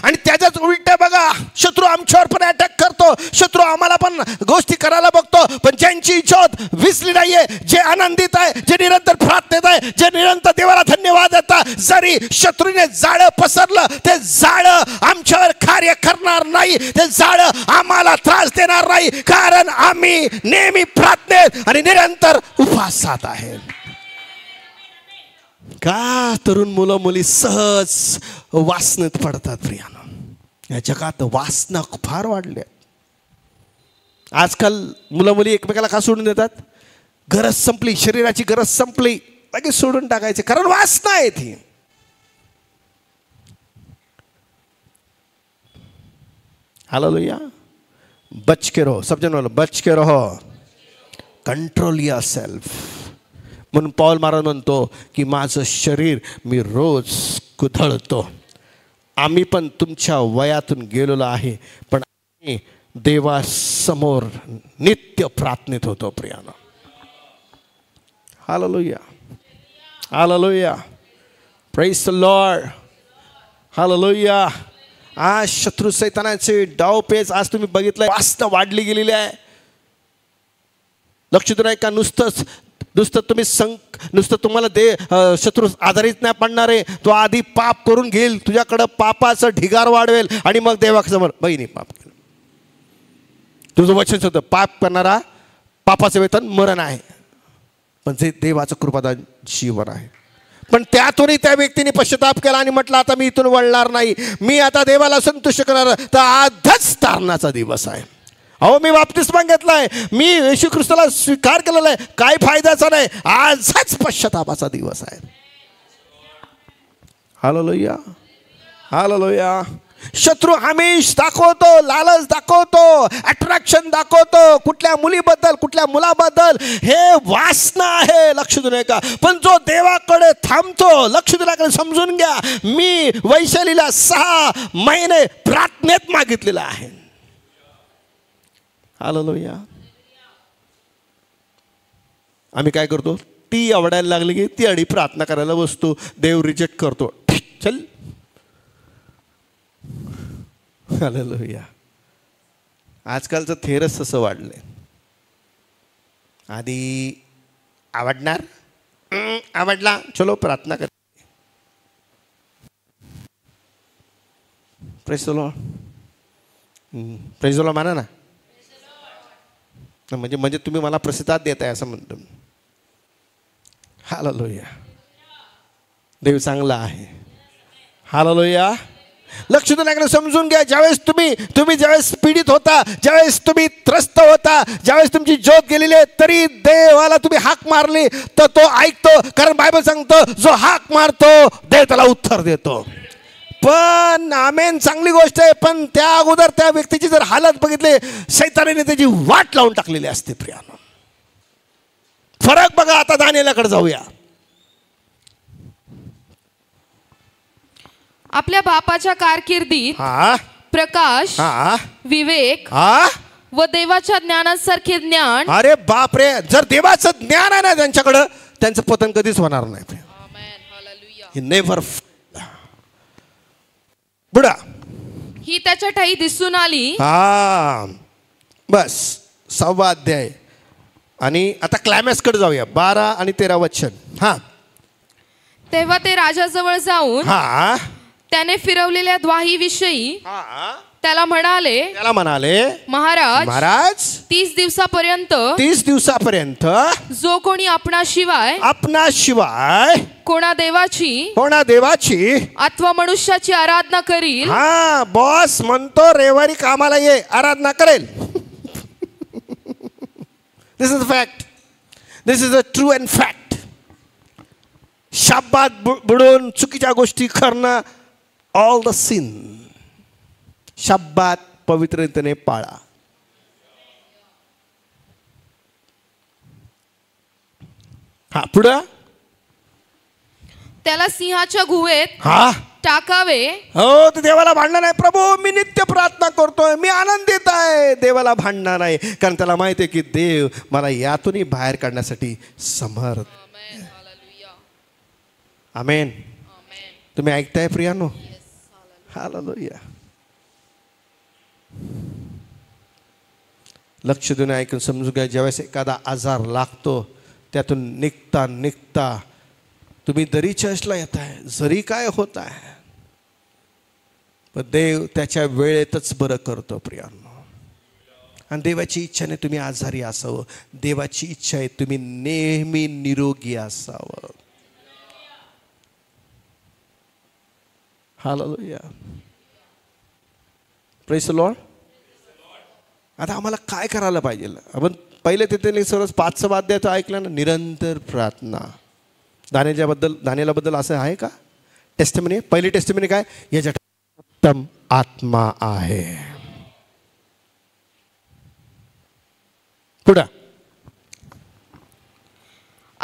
आणि त्याच्याच उलट बघा, शत्रू आमच्यावर पण अटॅक करतो, शत्रू आम्हाला पण गोष्टी करायला बघतो. पण ज्यांची ज्योत विझली नाहीये, जे आनंदित आहे, जे निरंतर प्रार्थनेत आहे, जे निरंतर देवाला धन्यवाद देतात, जरी शत्रूने जाळं पसरलं, ते जाळं आमच्यावर कार्य करणार नाही, ते जाळं आम्हाला त्रास देणार नाही, कारण आम्ही नेहमी प्रार्थनेत आणि निरंतर उपवासात आहे. का तरुण मुलं मुली सहज वासनेत पडतात प्रियानो. या जगात वासना फार वाढल्या. आजकाल मुलं मुली एकमेकाला का सोडून देतात? गरज संपली, शरीराची गरज संपली, लगेच सोडून टाकायचे, कारण वासना आहे ती. हालेलुया. बच के रहो, सब जन बोलो बच के रहो. Control yourself. म्हणून पौल महाराज म्हणतो की माझं शरीर मी रोज कुदळतो. आम्ही पण तुमच्या वयातून गेलेलो आहे, पण आम्ही देवासमोर नित्य प्रार्थनेत होतो प्रियानो. हालेलुया, हालेलुया, प्रेज द लॉर्ड, हालेलुया. आज शत्रू सैतानाचे डावपेच आज तुम्ही बघितलंय जास्त वाढली गेलेली आहे. लक्ष देऊ का? नुसतं तुम्ही नुसतं तुम्हाला शत्रू आधारित नाही पडणार आहे. तो आधी पाप करून घेईल, तुझ्याकडं पापाचं ढिगार वाढवेल आणि मग देवासमोर बहिणी पाप केलं. तुझं वचन होतं पाप करणारा पापाचं वेतन मरण आहे, पण जे देवाचं कृपादान जीवन आहे. पण त्यातूनही त्या व्यक्तीने पश्चाताप केला आणि म्हटलं आता मी इथून वळणार नाही, मी आता देवाला संतुष्ट करणार. तर आजच तारणाचा दिवस आहे. अहो मी बाप्तिस्मा घेतलाय, मी येशू ख्रिस्ताला स्वीकार केलेला आहे, काय फायद्याचा नाही. आजच पश्चातापाचा दिवस आहे. हालेलुया, हालेलुया. शत्रू आमिष दाखवतो, लालच दाखवतो, अट्रॅक्शन दाखवतो, कुठल्या मुलीबद्दल कुठल्या मुलाबद्दल. हे वासना आहे, लक्ष देऊ नका. पण जो देवाकडे थांबतो, लक्ष देण्याकडे समजून घ्या. मी वैशालीला 6 महिने प्रार्थनेत मागितलेला आहे. हालेलुया. आम्ही काय करतो, ती आवडायला लागली की ती अडी प्रार्थना करायला बसतो, देव रिजेक्ट करतो. चल, हालेलुया. आजकालचं थेरच तसं वाढलंय. आधी आवडणार, आवडला, चलो प्रार्थना कर. Praise the lord, praise the Lord माना ना. म्हणजे तुम्ही मला प्रतिसाद देताय असं म्हणतो. हालेलुया. देव चांगला आहे. हालेलुया. लक्ष देण्याकडे समजून घ्या. ज्यावेळेस तुम्ही ज्यावेळेस पीडित होता, ज्यावेळेस तुम्ही त्रस्त होता, ज्यावेळेस तुमची ज्योत गेलेली आहे, तरी देवाला तुम्ही हाक मारली तर तो ऐकतो. कारण बायबल सांगतो जो हाक मारतो देव त्याला उत्तर देतो. पण आमेन, चांगली गोष्ट आहे. पण त्या अगोदर त्या व्यक्तीची जर हालत बघितली, शैतानाने त्याची वाट लावून टाकलेली असते प्रियानो. फरक बघा. आता दानिएलाकडे जाऊया. आपल्या बापाच्या कारकिर्दीत प्रकाश, विवेक व देवाच्या ज्ञानासारखे ज्ञान. अरे बाप रे, जर देवाचं ज्ञान आहे ना त्यांच्याकडं, त्यांचं पतन कधीच होणार नाही. नेव्हर. बुडा ही त्याच्या ठाई दिसून आली. बस 6वा अध्याय. आणि आता क्लायमॅक्स कडे जाऊया. 12 आणि 13 वचन. तेव्हा ते राजाजवळ जाऊन त्याने फिरवलेल्या द्वाहीविषयी त्याला म्हणाले, महाराज 30 दिवसापर्यंत जो कोणी आपणाशिवाय कोणा देवाची अथवा मनुष्याची आराधना करील. बॉस म्हणतो रविवारी कामाला ये, आराधना करेल. This is fact. This is a true and fact. शब्दात बुडून चुकीच्या गोष्टी करणं, ऑल द सिन. शब्दात पवित्रतेने पाळा. पुढं त्याला सिंहाच्या गुहेत टाकावे. हो, तर देवाला भांडणार नाही. प्रभू मी नित्य प्रार्थना करतोय, मी आनंदित आहे. देवाला भांडणार नाही, कारण त्याला माहिती आहे की देव मला यातूनही बाहेर काढण्यासाठी समर्थ. आमेन. तुम्ही ऐकताय प्रियानो? हालेलुया. लक्ष देऊन ऐकून समजून घ्या. ज्यावेळेस एखादा आजार लागतो, त्यातून निघता तुम्ही जरी चर्चला येत आहे, जरी काय होत आहे, पण देव त्याच्या वेळेतच बरं करतो प्रियांनो. आणि देवाची इच्छाने तुम्ही आजारी असावं. देवाची इच्छा आहे तुम्ही नेहमी निरोगी असावं. हालेलुया. Praise the Lord. आता आम्हाला काय करायला पाहिजे? आपण पहिले तिथे सर्वच 5 वाद्याचं ऐकलं ना, निरंतर प्रार्थना. दानिएलाबद्दल असं आहे का टेस्टिमनी? पहिली टेस्टिमनी काय? याच्या उत्तम आत्मा आहे. पुढं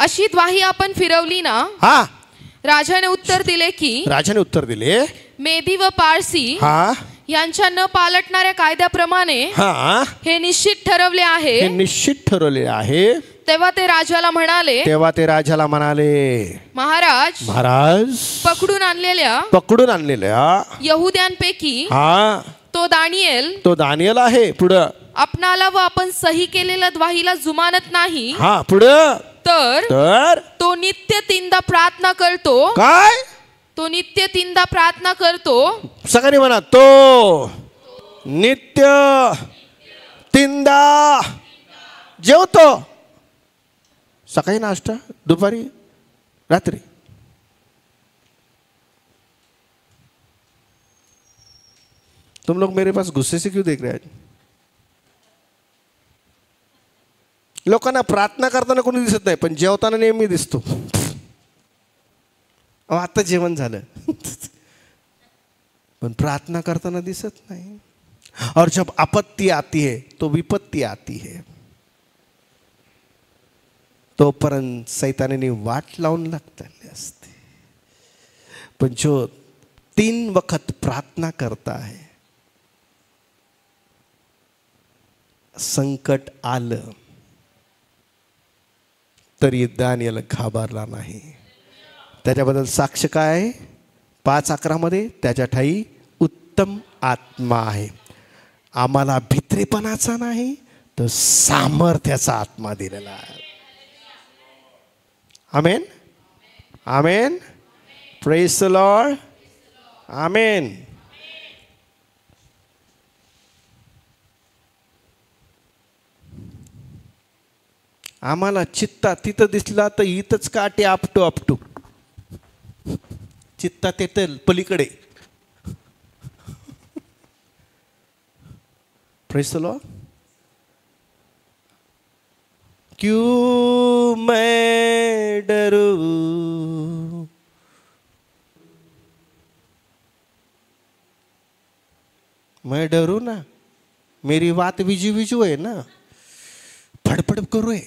अशी द्वाही आपण फिरवली ना. हा, राजाने उत्तर दिले की राजाने उत्तर दिले, मेदी व पारसी हा यांच्या न पालटणाऱ्या कायद्याप्रमाणे हा हे निश्चित ठरवले हे आहे. निश्चित ठरवले आहे. तेव्हा ते राजाला म्हणाले, तेव्हा ते राजाला म्हणाले, महाराज, महाराज, पकडून आणलेल्या पकडून आणलेल्या यहुद्यांपैकी हा तो दानिएल तो दानिएल आहे. पुढं आपणाला व आपण सही केलेल्या द्वाहीला जुमानत नाही. हा, पुढं तर तो नित्य तीनदा प्रार्थना करतो. काय? तो नित्य तीनदा प्रार्थना करतो. सगळ्यांनी म्हणा, तो नित्य तीनदा जेवतो. सकाळी नाश्ता, दुपारी, रात्री. तुम लोग मेरे पास गुस्से से क्यों देख रहे हैं? लोकांना प्रार्थना करताना कोणी दिसत नाही, पण जेवताना नेहमी दिसतो. आता जेवण झालं पण प्रार्थना करताना दिसत नाही. और जब आपत्ति आती है तो विपत्ति आती है, तोपर्यंत सैतानाने वाट लावून लागलेली असते. पण जो 3 वक्त प्रार्थना करता है, संकट आलं तरी दानिएल घाबरला नाही. त्याच्याबद्दल साक्ष काय आहे? 5:11 त्याच्या ठाई उत्तम आत्मा आहे. आम्हाला भित्रेपणाचा नाही तर सामर्थ्याचा आत्मा दिलेला आहे. आमेन, आमेन, प्रेज द लॉर्ड, आमेन. आम्हाला चित्ता तिथं दिसला तर इथंच काटे आपटू आपटू. चित्ता तिथं पलीकडे. Praise the Lord. क्यों मैं डरूं, मैं डरू ना, मेरी बात विजू विजू है ना, फडफड करू आहे.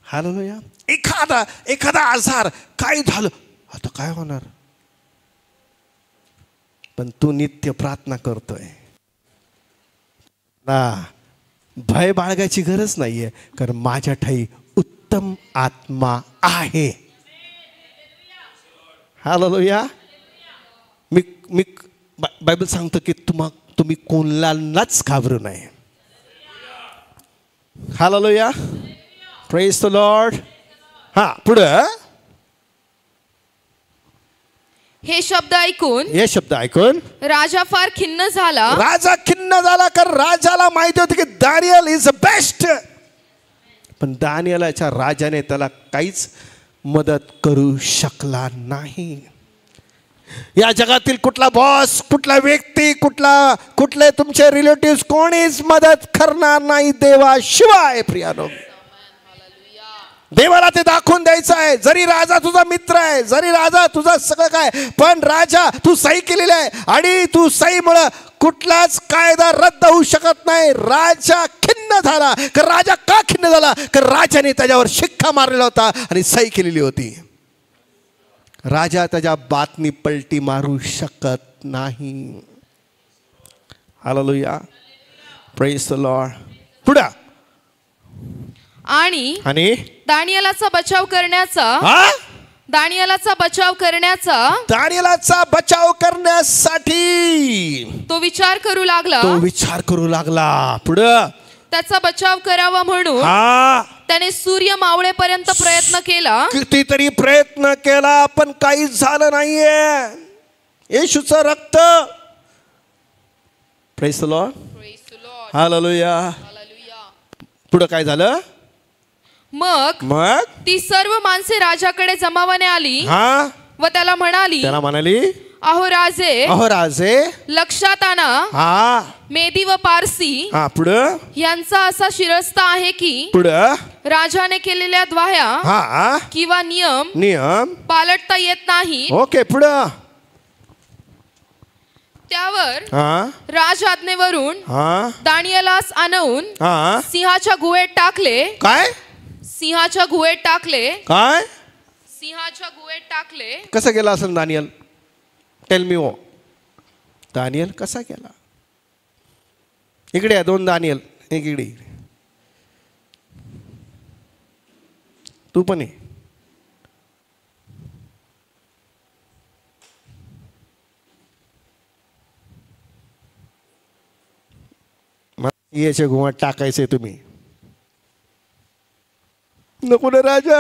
हालेलुया. एखादा आजार काय झालं, आता काय होणार? पण तू नित्य प्रार्थना करतोय ना, भय बाळगायची गरज नाहीये, कारण माझ्या ठाई उत्तम आत्मा आहे. हालेलुया. मी बायबल सांगतो की तुम्ही कोणालाच घाबरू नये. हालेलुया. Praise the lord. हा, पुढं हे शब्द ऐकून राजा फार खिन्न झाला. राजा खिन्न झाला, कारण राजाला माहिती होती की दानिएल इज द बेस्ट. पण दानिएलच्या राजाने त्याला काहीच मदत करू शकला नाही. या जगातील कुठला बॉस, कुठला व्यक्ती, कुठले तुमचे रिलेटिव्ह कोणीच मदत करणार नाही देवाशिवाय. प्रियानो, देवाला ते दाखवून द्यायचं आहे. जरी राजा तुझा मित्र आहे, जरी राजा तुझा सगळं काय, पण राजा तू सही केलेली आहे आणि तू सहीमुळे कुठलाच कायदा रद्द होऊ शकत नाही. राजा खिन्न झाला. राजा का खिन्न झाला? कारण राजाने त्याच्यावर शिक्का मारलेला होता आणि सही केलेली होती. राजा त्याच्या बातमी पलटी मारू शकत नाही. हालेलुया. Praise the Lord. पुढे आणि दानिएलाचा बचाव करण्यासाठी तो विचार करू लागला. पुढे त्याचा बचाव करावा म्हणून त्याने सूर्य मावळेपर्यंत प्रयत्न केला. कितीतरी प्रयत्न केला पण काहीच झालं नाहीये. येशूचं रक्त. Praise the Lord. हालेलुया. पुढे काय झालं? मग ती सर्व माणसे राजाकडे जमावाने आली व त्याला म्हणाली, अहो राजे, लक्षात आणा, मेदी व पारसी यांचा असा शिरस्ता आहे की राजाने केलेल्या द्वाह्या किंवा नियम पालटता येत नाही. ओके. पुढं त्यावर राज आज्ञेवरून दानिएलास आणून सिंहाच्या गुहेत टाकले. काय? सिंहाच्या गुहेत टाकले. काय? सिंहाच्या गुहेत टाकले. कसा गेला असेल दानियल? टेल मी ओ. दानियल कसा गेला? इकडे आहे 2 दानियल. इकडे तू पण ये. याच्या गुहात टाकायचे तुम्ही. नको ना राजा,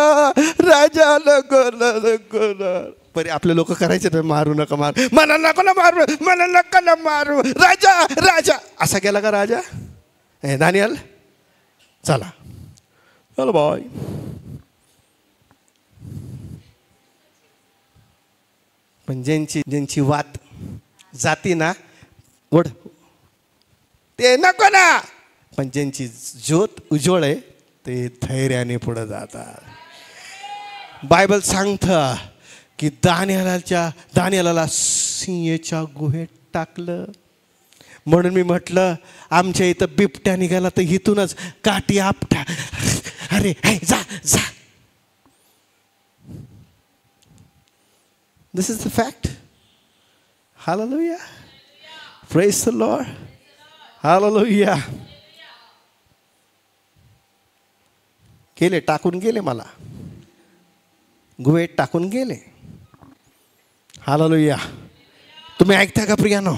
राजा नको ना, नको ना. परे आपले लोक करायचे ना, मारू नका मारू, मला नको ना मारू, मला नका ना मारू, राजा राजा. असा केला का राजा? हे दानियल चला चल बाय. पण ज्यांची वात जाती ना ओढ ते नको ना, पण ज्यांची ज्योत उज्वळ आहे ते धैर्याने पुढे जातात. बायबल सांगतं की दानियाला सिंहाच्या गुहेत टाकलं. म्हणून मी म्हटलं आमच्या इथं बिबट्या निघाला तर इथूनच काठी आपटा. अरे जा जा. This is the fact. हालेलुया. Praise the Lord. हालेलुया. गेले, टाकून गेले, मला गुहेत टाकून गेले. हालेलुया. तुम्ही ऐकता का प्रियानो?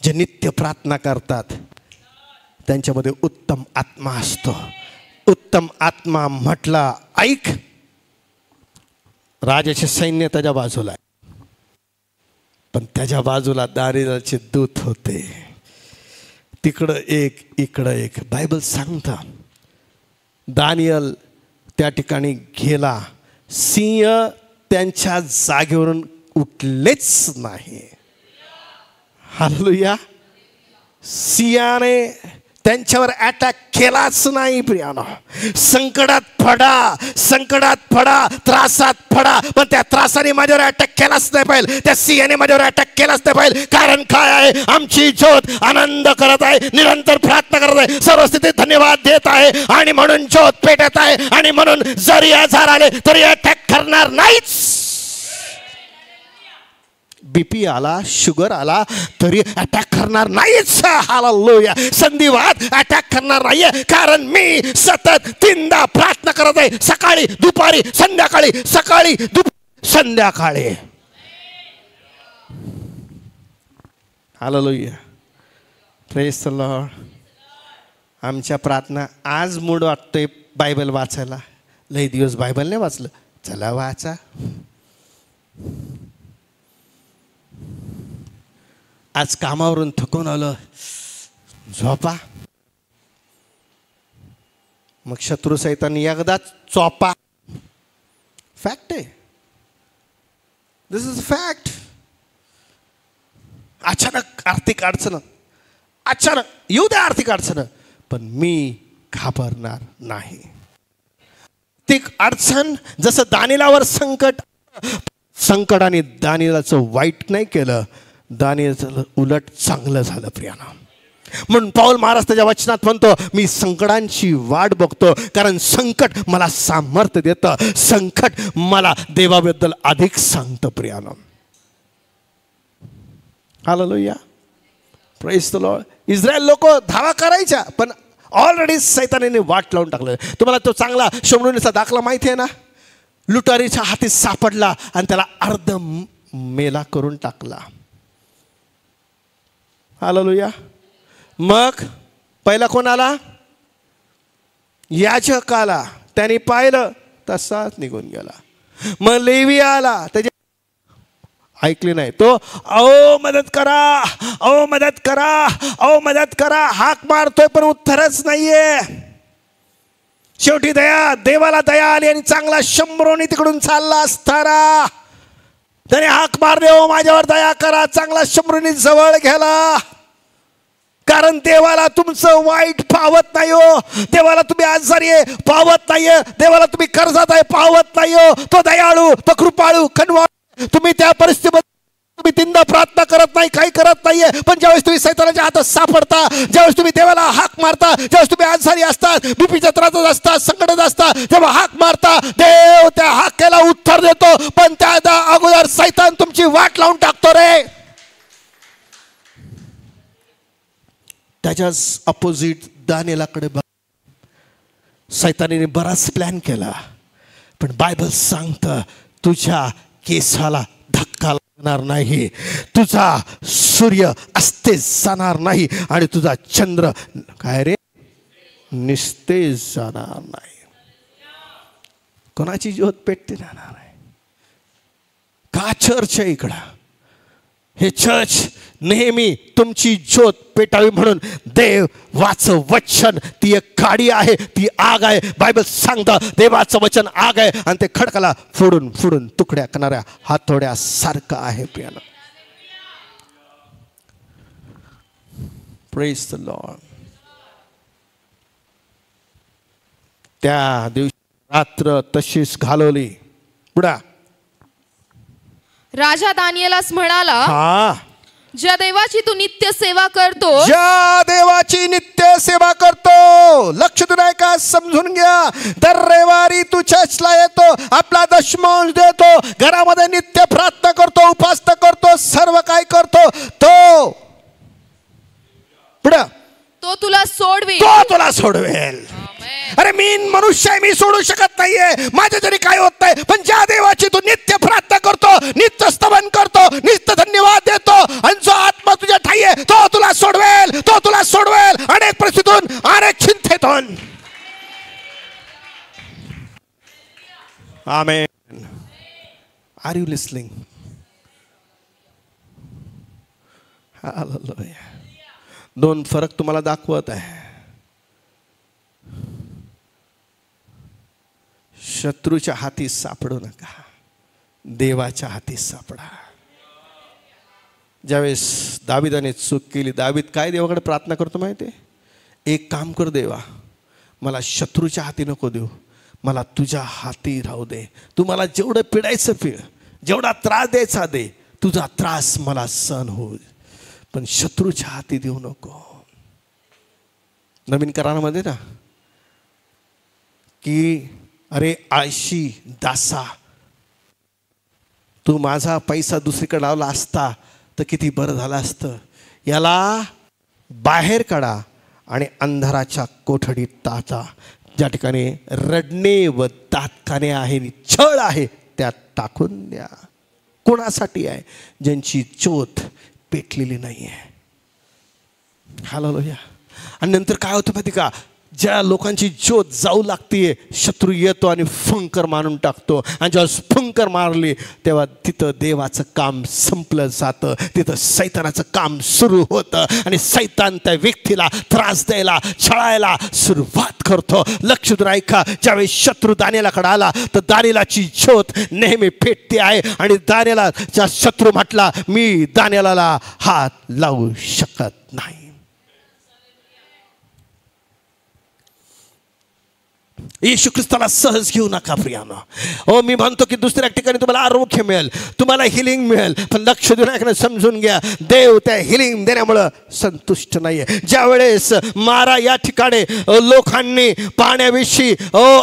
जे नित्य प्रार्थना करतात त्यांच्यामध्ये उत्तम आत्मा असतो. उत्तम आत्मा म्हटला, ऐक, राजाचे सैन्य त्याच्या बाजूला आहे, पण त्याच्या बाजूला दानियेलचे दूत होते. तिकडं एक, इकडं एक. बायबल सांगतं दानियल त्या ठिकाणी गेला. सिंह त्यांच्या जागेवरून उठलेच नाही. हालेलुया. सिंहाने त्यांच्यावर अटॅक केलाच नाही. प्रियानो, संकटात पडा, त्रासात पडा, पण त्या त्रासाने माझ्यावर अटॅक केलाच नाही पाहिजे. त्या सिंहाने माझ्यावर अटॅक केलाच नाही पाहिजे. कारण काय आहे? आमची ज्योत आनंद करत आहे, निरंतर प्रार्थना करत आहे, सर्व स्थितीत धन्यवाद देत आहे, आणि म्हणून ज्योत पेटत आहे. आणि म्हणून जरी आजार आले तरी अटॅक करणार नाहीच. बीपी आला, शुगर आला तरी अटॅक करणार नाहीच. हालेलुया. संधिवात अटॅक करणार नाहीये, कारण मी सतत 3दा प्रार्थना करत आहे. सकाळी, दुपारी, संध्याकाळी, सकाळी, संध्याकाळी. हालेलुया. Praise the Lord. आमच्या प्रार्थना आज मूड वाटतोय बायबल वाचायला. लई दिवस बायबल नाही वाचलं, चला वाचा. आज कामावरून थकून आलं, झोपा. मग शत्रू सैतान एकदाच चोपा. फॅक्ट आहे. दिस इज फॅक्ट. अचानक आर्थिक अडचण, अचानक येऊ द्या आर्थिक अडचण, पण मी घाबरणार नाही. आर्थिक अडचण जसं दानियेलावर संकटाने दानियेलाचं वाईट नाही केलं, दानियेलं उलट चांगलं झालं प्रियानो. म्हणून पौल महाराज त्याच्या वचनात म्हणतो, मी संकटांची वाट बघतो, कारण संकट मला सामर्थ्य देतं, संकट मला देवाबद्दल अधिक सांगतं प्रियानो. हालेलुया. Praise the lord. इस्रायल लोक धावा करायच्या, पण ऑलरेडी सैतानाने वाट लावून टाकलं. तुम्हाला तो चांगला शमरूनीचा दाखला माहिती आहे ना? लुटारीच्या हाती सापडला आणि त्याला अर्ध मेला करून टाकला. हालेलुया. मग पहिला कोण आला? याजक आला. त्याने पाहिलं, तसाच निघून गेला. मग लेवी आला, त्याचे ऐकले नाही. तो अहो मदत करा, अहो मदत करा, अहो मदत करा हाक मारतोय, पण उत्तरच नाहीये. शेवटी देवाला दया आली आणि चांगला शंभरोनी तिकडून चालला असताना त्याने हाक मारले, हो माझ्यावर दया करा. चांगला शंभरोनी जवळ गेला, कारण देवाला तुमचं वाईट पावत नाही हो. देवाला तुम्ही आजारी आहे पावत नाहीये, देवाला तुम्ही कर्जात आहे पावत नाही हो. तो दयाळू, तो कृपाळू, कनवाळू. तुम्ही त्या परिस्थितीमध्ये तुम्ही 3दा प्रार्थना करत नाही, नाही, काही करत नाहीये, पण ज्यावेळेस तुम्ही सैतानाच्या हातात सापडता, ज्यावेळेस तुम्ही देवाला हाक मारता, ज्यावेळेस तुम्ही आजारी असतात, बीपीच्या त्रासात असतात, संकटात असतात, जेव्हा हाक मारता देव त्या हाकेला उत्तर देतो. पण त्या अगोदर सैतान तुमची वाट लावून टाकतो रे. त्याच्याच अपोजिट दानिएलाकडे सैतानाने बराच प्लॅन केला, पण बायबल सांगतं तुझ्या केसाला धक्का लागणार नाही, तुझा सूर्य अस्तेच जाणार नाही आणि तुझा चंद्र काय रे निस्तेज जाणार नाही. कोणाची ज्योत पेटते जाणार आहे का? चर्च आहे इकडं. हे चर्च नेहमी तुमची ज्योत पेटावी म्हणून देवाचं वचन ती एक काडी आहे, ती आग आहे. बायबल सांगतं देवाचं वचन आग आहे आणि ते खडकाला फोडून फोडून तुकड्या करणाऱ्या हातोड्यासारखं आहे. प्रियानो, प्रेज द लॉर्ड. त्या दिवशी रात्र तशीच घालवली. पुढा राजा दानिएलास म्हणाला, हा, ज्या देवाची तू नित्य सेवा करतो, ज्या देवाची नित्य सेवा करतो, लक्ष देऊन ऐका, समजून घ्या. दर रविवारी तू चर्चला येतो, आपला दशमांश देतो, घरामध्ये नित्य प्रार्थना करतो, उपासना करतो, सर्व काय करतो, तो पुढे तो तुला सोडवेल. तो तुला सोडवेल. अरे मी मनुष्य आहे, मी सोडू शकत नाहीये, माझ्या जरी काय होत नाही, पण ज्या देवाची तू नित्य प्रार्थना करतो, नित्य स्तवन करतो, नित्य धन्यवाद देतो आणि जो आत्मा तुझ्या ठाई आहे तो तुला सोडवेल, तो तुला सोडवेल अनेक परिस्थितीतून, अनेक चिंतेतून. आमेन. Are you listening? हालेलुया. दोन फरक तुम्हाला दाखवत आहे. शत्रूच्या हाती सापडू नका, देवाच्या हाती सापडा. ज्यावेळेस दाविदाने चूक केली, दावीद काय देवाकडे प्रार्थना करतो माहिती आहे? एक काम कर देवा, मला शत्रूच्या हाती नको देऊ, मला तुझ्या हाती राहू दे. तू मला जेवढं पिडायचं पिळ, जेवढा त्रास द्यायचा दे, तुझा त्रास मला सहन होईल, पण शत्रूच्या हाती देऊ नको. नवीन करारामध्ये ना की अरे आळशी दासा, तू माझा पैसा दुसरीकडे लावला असता तर किती बरं झालं असतं. याला बाहेर काढा आणि अंधाराच्या कोठडीत टाका, ज्या ठिकाणी रडणे व दातकाने आहे, छळ आहे, त्यात टाकून द्या. कोणासाठी आहे? ज्यांची ज्योत पेटलेली नाही आहे. हालेलुया. आणि नंतर काय होतं माहिती का? ज्या लोकांची ज्योत जाऊ लागते, शत्रू येतो आणि फंकर मारून टाकतो, आणि जेव्हा फंकर मारली तेव्हा तिथं देवाचं काम संपलं जातं, तिथं सैतानाचं काम सुरू होतं आणि सैतान त्या व्यक्तीला त्रास द्यायला, छळायला सुरुवात करतो. लक्ष देऊन ऐका, ज्यावेळी शत्रू दानिएलाकडे आला तर दानिएलाची ज्योत नेहमी पेटते आहे आणि दानिएलाचा शत्रू म्हटला, मी दानिएलाला हात लावू शकत नाही. येशू ख्रिस्ताला सहज घेऊ नका प्रियानो. हो, मी म्हणतो की दुसऱ्या ठिकाणी तुम्हाला आरोग्य मिळेल, तुम्हाला हिलिंग मिळेल, पण लक्ष देऊन ऐकणं, समजून घ्या, देव त्या हिलिंग देण्यामुळं संतुष्ट नाहीये. ज्या वेळेस मारा या ठिकाणी लोकांनी पाण्याविषयी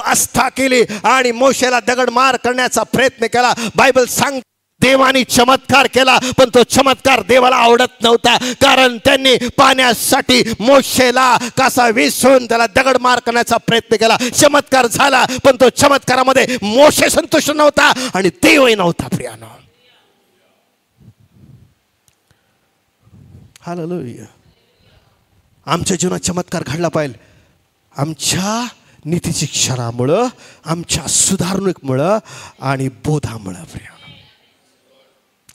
आस्था केली आणि मोशेला दगड मार करण्याचा प्रयत्न केला, बायबल सांग देवाने चमत्कार केला, पण तो चमत्कार देवाला आवडत नव्हता, कारण त्यांनी पाण्यासाठी मोशेला कसा विसरून त्याला दगड मार करण्याचा प्रयत्न केला. चमत्कार झाला, पण तो चमत्कारामध्ये मोशे संतुष्ट नव्हता आणि देवही नव्हता प्रियानो. हालेलुया. आमच्या जीवनात चमत्कार घडला पाहिजे आमच्या नीतीची क्षणामुळं, आमच्या सुधारणेमुळं आणि बोधामुळं प्रिया.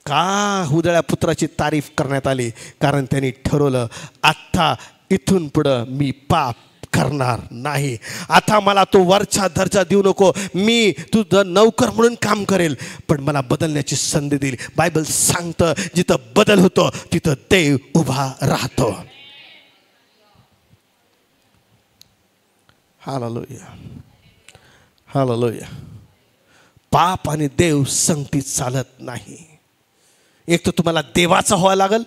का हुदळ्या पुत्राची तारीफ करण्यात आली? कारण त्यांनी ठरवलं, आता इथून पुढं मी पाप करणार नाही. आता मला तो वरचा दर्जा देऊ नको, मी तुझं नौकर म्हणून काम करेल, पण मला बदलण्याची संधी दिली. बायबल सांगतं जिथं बदल होतो तिथं देव उभा राहतो. हालेलुया. हालेलुया. पाप आणि देव संगतीत चालत नाही. एक तर तुम्हाला देवाचा व्हावा लागेल,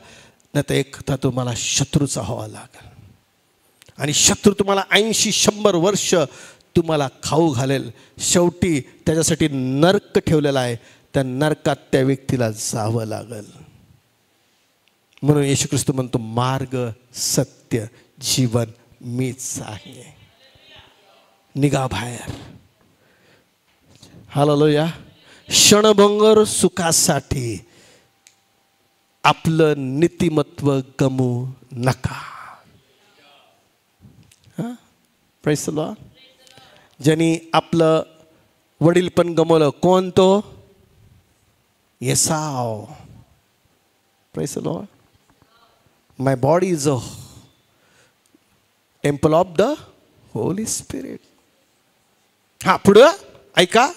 नाही तर एक तर तुम्हाला शत्रूचा व्हावा लागेल. आणि शत्रू तुम्हाला 80-100 वर्ष तुम्हाला खाऊ घालेल. शेवटी त्याच्यासाठी नरक ठेवलेला आहे. त्या नरकात त्या व्यक्तीला जावं लागेल. म्हणून येशू ख्रिस्त म्हणतो, मार्ग सत्य जीवन मीच आहे, निघा बाहेर. हालेलुया. क्षणभंगर सुखासाठी आपलं नीतिमत्व गमू नका. Praise the Lord. ज्यांनी आपलं वडील पण गमवलं, कोण तो? Esau. Praise the Lord. My body is a temple of the Holy spirit. हा, पुढं ऐका.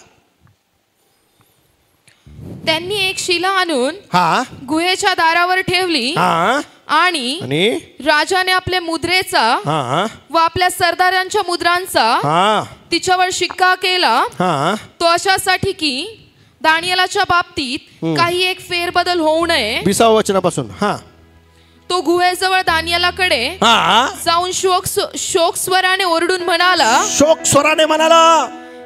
त्यांनी एक शिला आणून हा गुहेच्या दारावर ठेवली. हा. आणि राजाने आपल्या मुद्रेचा हा व आपल्या सरदारांच्या मुद्रांचा हा तिच्यावर शिक्का केला. हा. तो अशासाठी की दानियेलाच्या बाबतीत काही एक फेरबदल होऊ नये. 20व्या वचनापासून. हा. तो गुहेजवळ दानियेलाकडे हा जाऊन शोक स्वराने ओरडून म्हणाला. शोक स्वराने म्हणाला.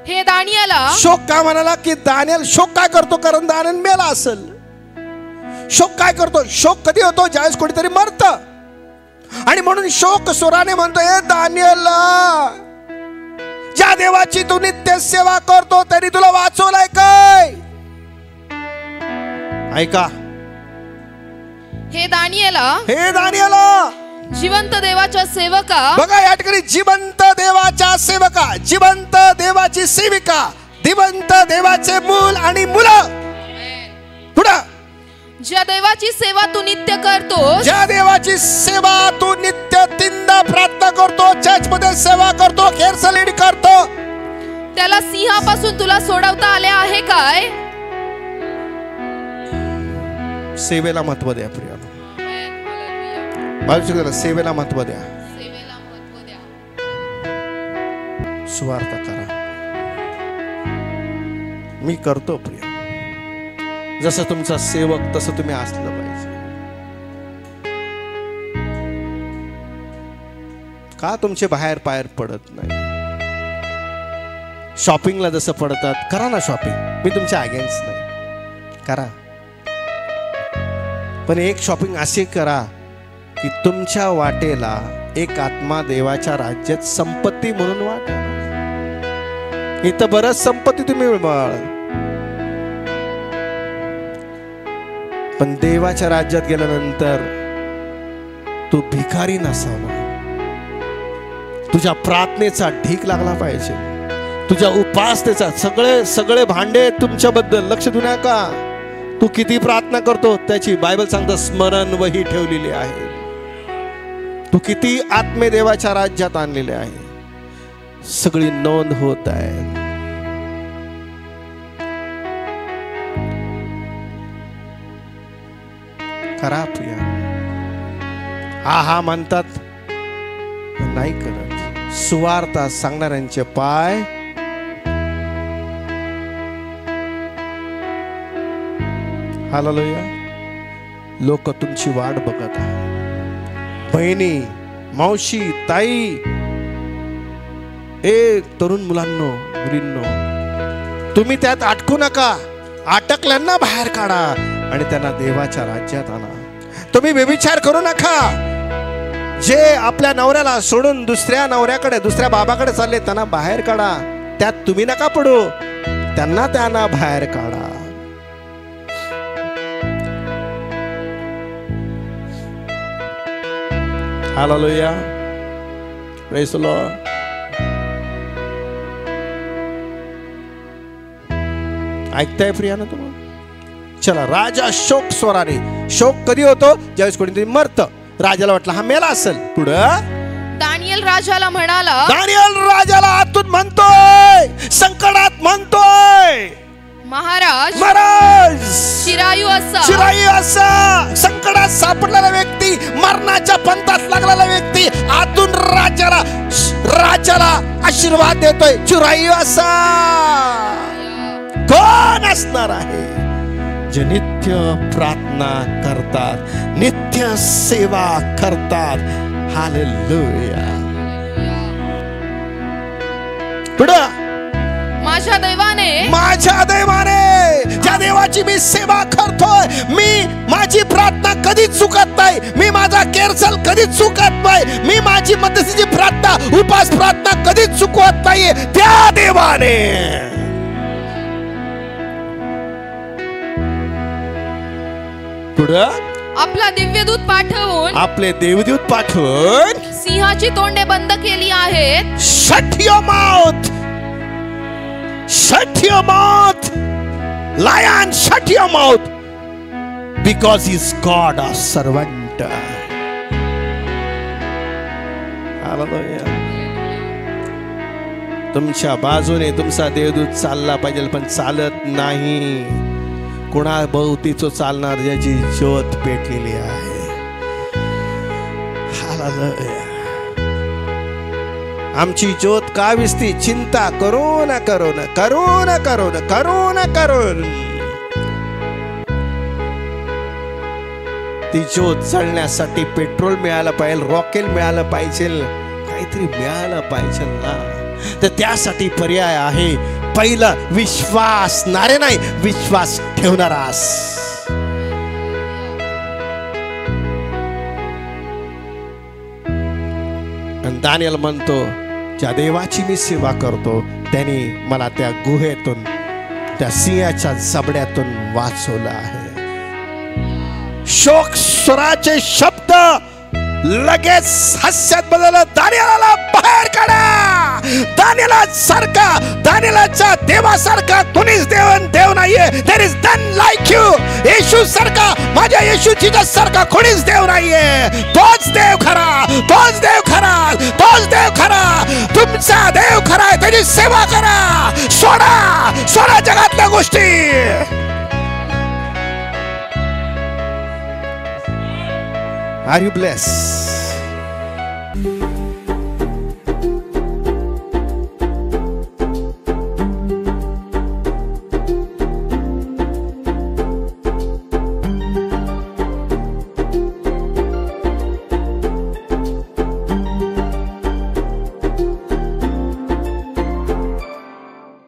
हे दानियेला. शोक का म्हणाला? की दानियल शोक काय करतो? कारण दानियल मेला असेल. शोक काय करतो? शोक कधी होतो? ज्यावेळेस कोणीतरी मरत. आणि म्हणून शोक स्वराने म्हणतो, हे दानियेला, ज्या देवाची तू नित्य सेवा करतो त्यांनी तुला वाचवलाय काय? ऐका. हे दानियेला. हे दानियेला, जिवंत देवाच्या सेवका. बघा या ठिकाणी जिवंत देवाच्या सेवका, जिवंत देवाची सेविका, जिवंत देवाचे मूल आणि मुलं. पुढं. ज्या देवाची सेवा तू नित्य करतो. ज्या देवाची सेवा तू नित्य 3दा प्रार्थना करतो, चर्च मध्ये सेवा करतो, केअर लीड करतो, त्याला सिंहापासून तुला सोडवता आले आहे काय? सेवेला महत्व द्या प्रिया. बाजूला सेवेला महत्व द्या. सुवार्थ करा. मी करतो प्रिया. जसं तुमचा सेवक तसं तुम्ही असलं पाहिजे. का तुमचे बाहेर पायर पडत नाही? शॉपिंगला जसं पडतात, करा ना शॉपिंग. मी तुमच्या अगेन्स्ट नाही, करा. पण एक शॉपिंग असे करा की तुमच्या वाटेला एक आत्मा देवाच्या राज्यात संपत्ती म्हणून वाटा. इथं बरंच संपत्ती तुम्ही मिळवाल, पण देवाच्या राज्यात गेल्यानंतर तू भिकारी नसावा. तुझ्या प्रार्थनेचा ढीक लागला पाहिजे, तुझ्या उपासनेचा. सगळे भांडे तुमच्याबद्दल लक्ष देऊ नका. तू किती प्रार्थना करतो त्याची बायबल सांगतं स्मरण वही ठेवलेली आहे. तू किती आत्मे देवाच्या राज्यात आणलेले आहे, सगळी नोंद होत आहे. करा प्रिया. हा म्हणतात, नाही करत. सुवार्ता सांगणाऱ्यांचे पाय हालेलुया. लोक तुमची वाट बघत आहे. बहिणी, मावशी, ताई, तरुण मुलांनो, मुलींनो, तुम्ही त्यात अटकू नका. अटकल्यांना बाहेर काढा आणि त्यांना देवाच्या राज्यात आणा. तुम्ही व्यभिचार करू नका. जे आपल्या नवऱ्याला सोडून दुसऱ्या नवऱ्याकडे, दुसऱ्या बाबाकडे चालले, त्यांना बाहेर काढा. त्यात तुम्ही नका पडू, त्यांना बाहेर काढा. हालेलुया. Praise the Lord. ऐकताय प्रिया ना तुम्हाला? चला. राजा शोक स्वराने. शोक कधी होतो? ज्यावेळेस कोणीतरी मरत. राजाला वाटलं हा मेला असेल. पुढं दानियल राजाला म्हणाला. दानियल राजाला आतून म्हणतोय, संकटात म्हणतोय, महाराज चिरायू असा संकटात सापडलेला व्यक्ती, मरणाच्या पंथात लागलेला व्यक्ती आतून राजाला आशीर्वाद देतोय. चिरायू असा कोण असणार आहे जे नित्य प्रार्थना करतात, नित्य सेवा करतात. हालेलुया. पुढं माझ्या देवाने ज्या देवाची मी सेवा करतोय, मी माझी प्रार्थना कधीच चुकत नाही, मी माझा केरसल कधीच चुकत नाही, मी माझी मध्यस्थीची प्रार्थना, उपास प्रार्थना कधीच चुकवत नाही. त्या देवाने पुढं आपला दिव्यदूत पाठवून, आपले देवदूत पाठवून सिंहाची तोंडे बंद केली आहेत. Shut your mouth. Shut your mouth. Lion, shut your mouth. Because he's God, our servant. Hallelujah. तुमच्या बाजूने तुमचा देवदूत चालला पाहिजे, पण चालत नाही. कोणा भोवतीच चालणार ज्याची ज्योत पेटलेली आहे. हालेलुया. आमची ज्योत का विसती? चिंता करून करून करून करून करून करून ती ज्योत जळण्यासाठी पेट्रोल मिळालं पाहिजे, रॉकेल मिळालं पाहिजे, काहीतरी मिळालं पाहिजे ना. तर त्यासाठी पर्याय आहे. पहिला विश्वास नारे नाही, विश्वास ठेवणारास. आणि दानिएल म्हणतो, ज्या देवाची मी सेवा करतो त्यांनी मला त्या गुहेतून, त्या सिंहाच्या जबड्यातून वाचवलं आहे. शोक स्वराचे शब्द लगेच हास्यात बदललं. दानिएलाला बाहेर काढा. दानिएलाच्या देवासारखा कोणीच देव नाहीये. There is none like you. येशू सारखा, माझ्या येशू जीसस सारखा कोणीच देव नाहीये. तोच देव खरा, तोच देव खरा, तोच देव खरा. तुमचा देव खरा आहे, त्याची सेवा करा. सोडा जगातल्या गोष्टी. Are you blessed?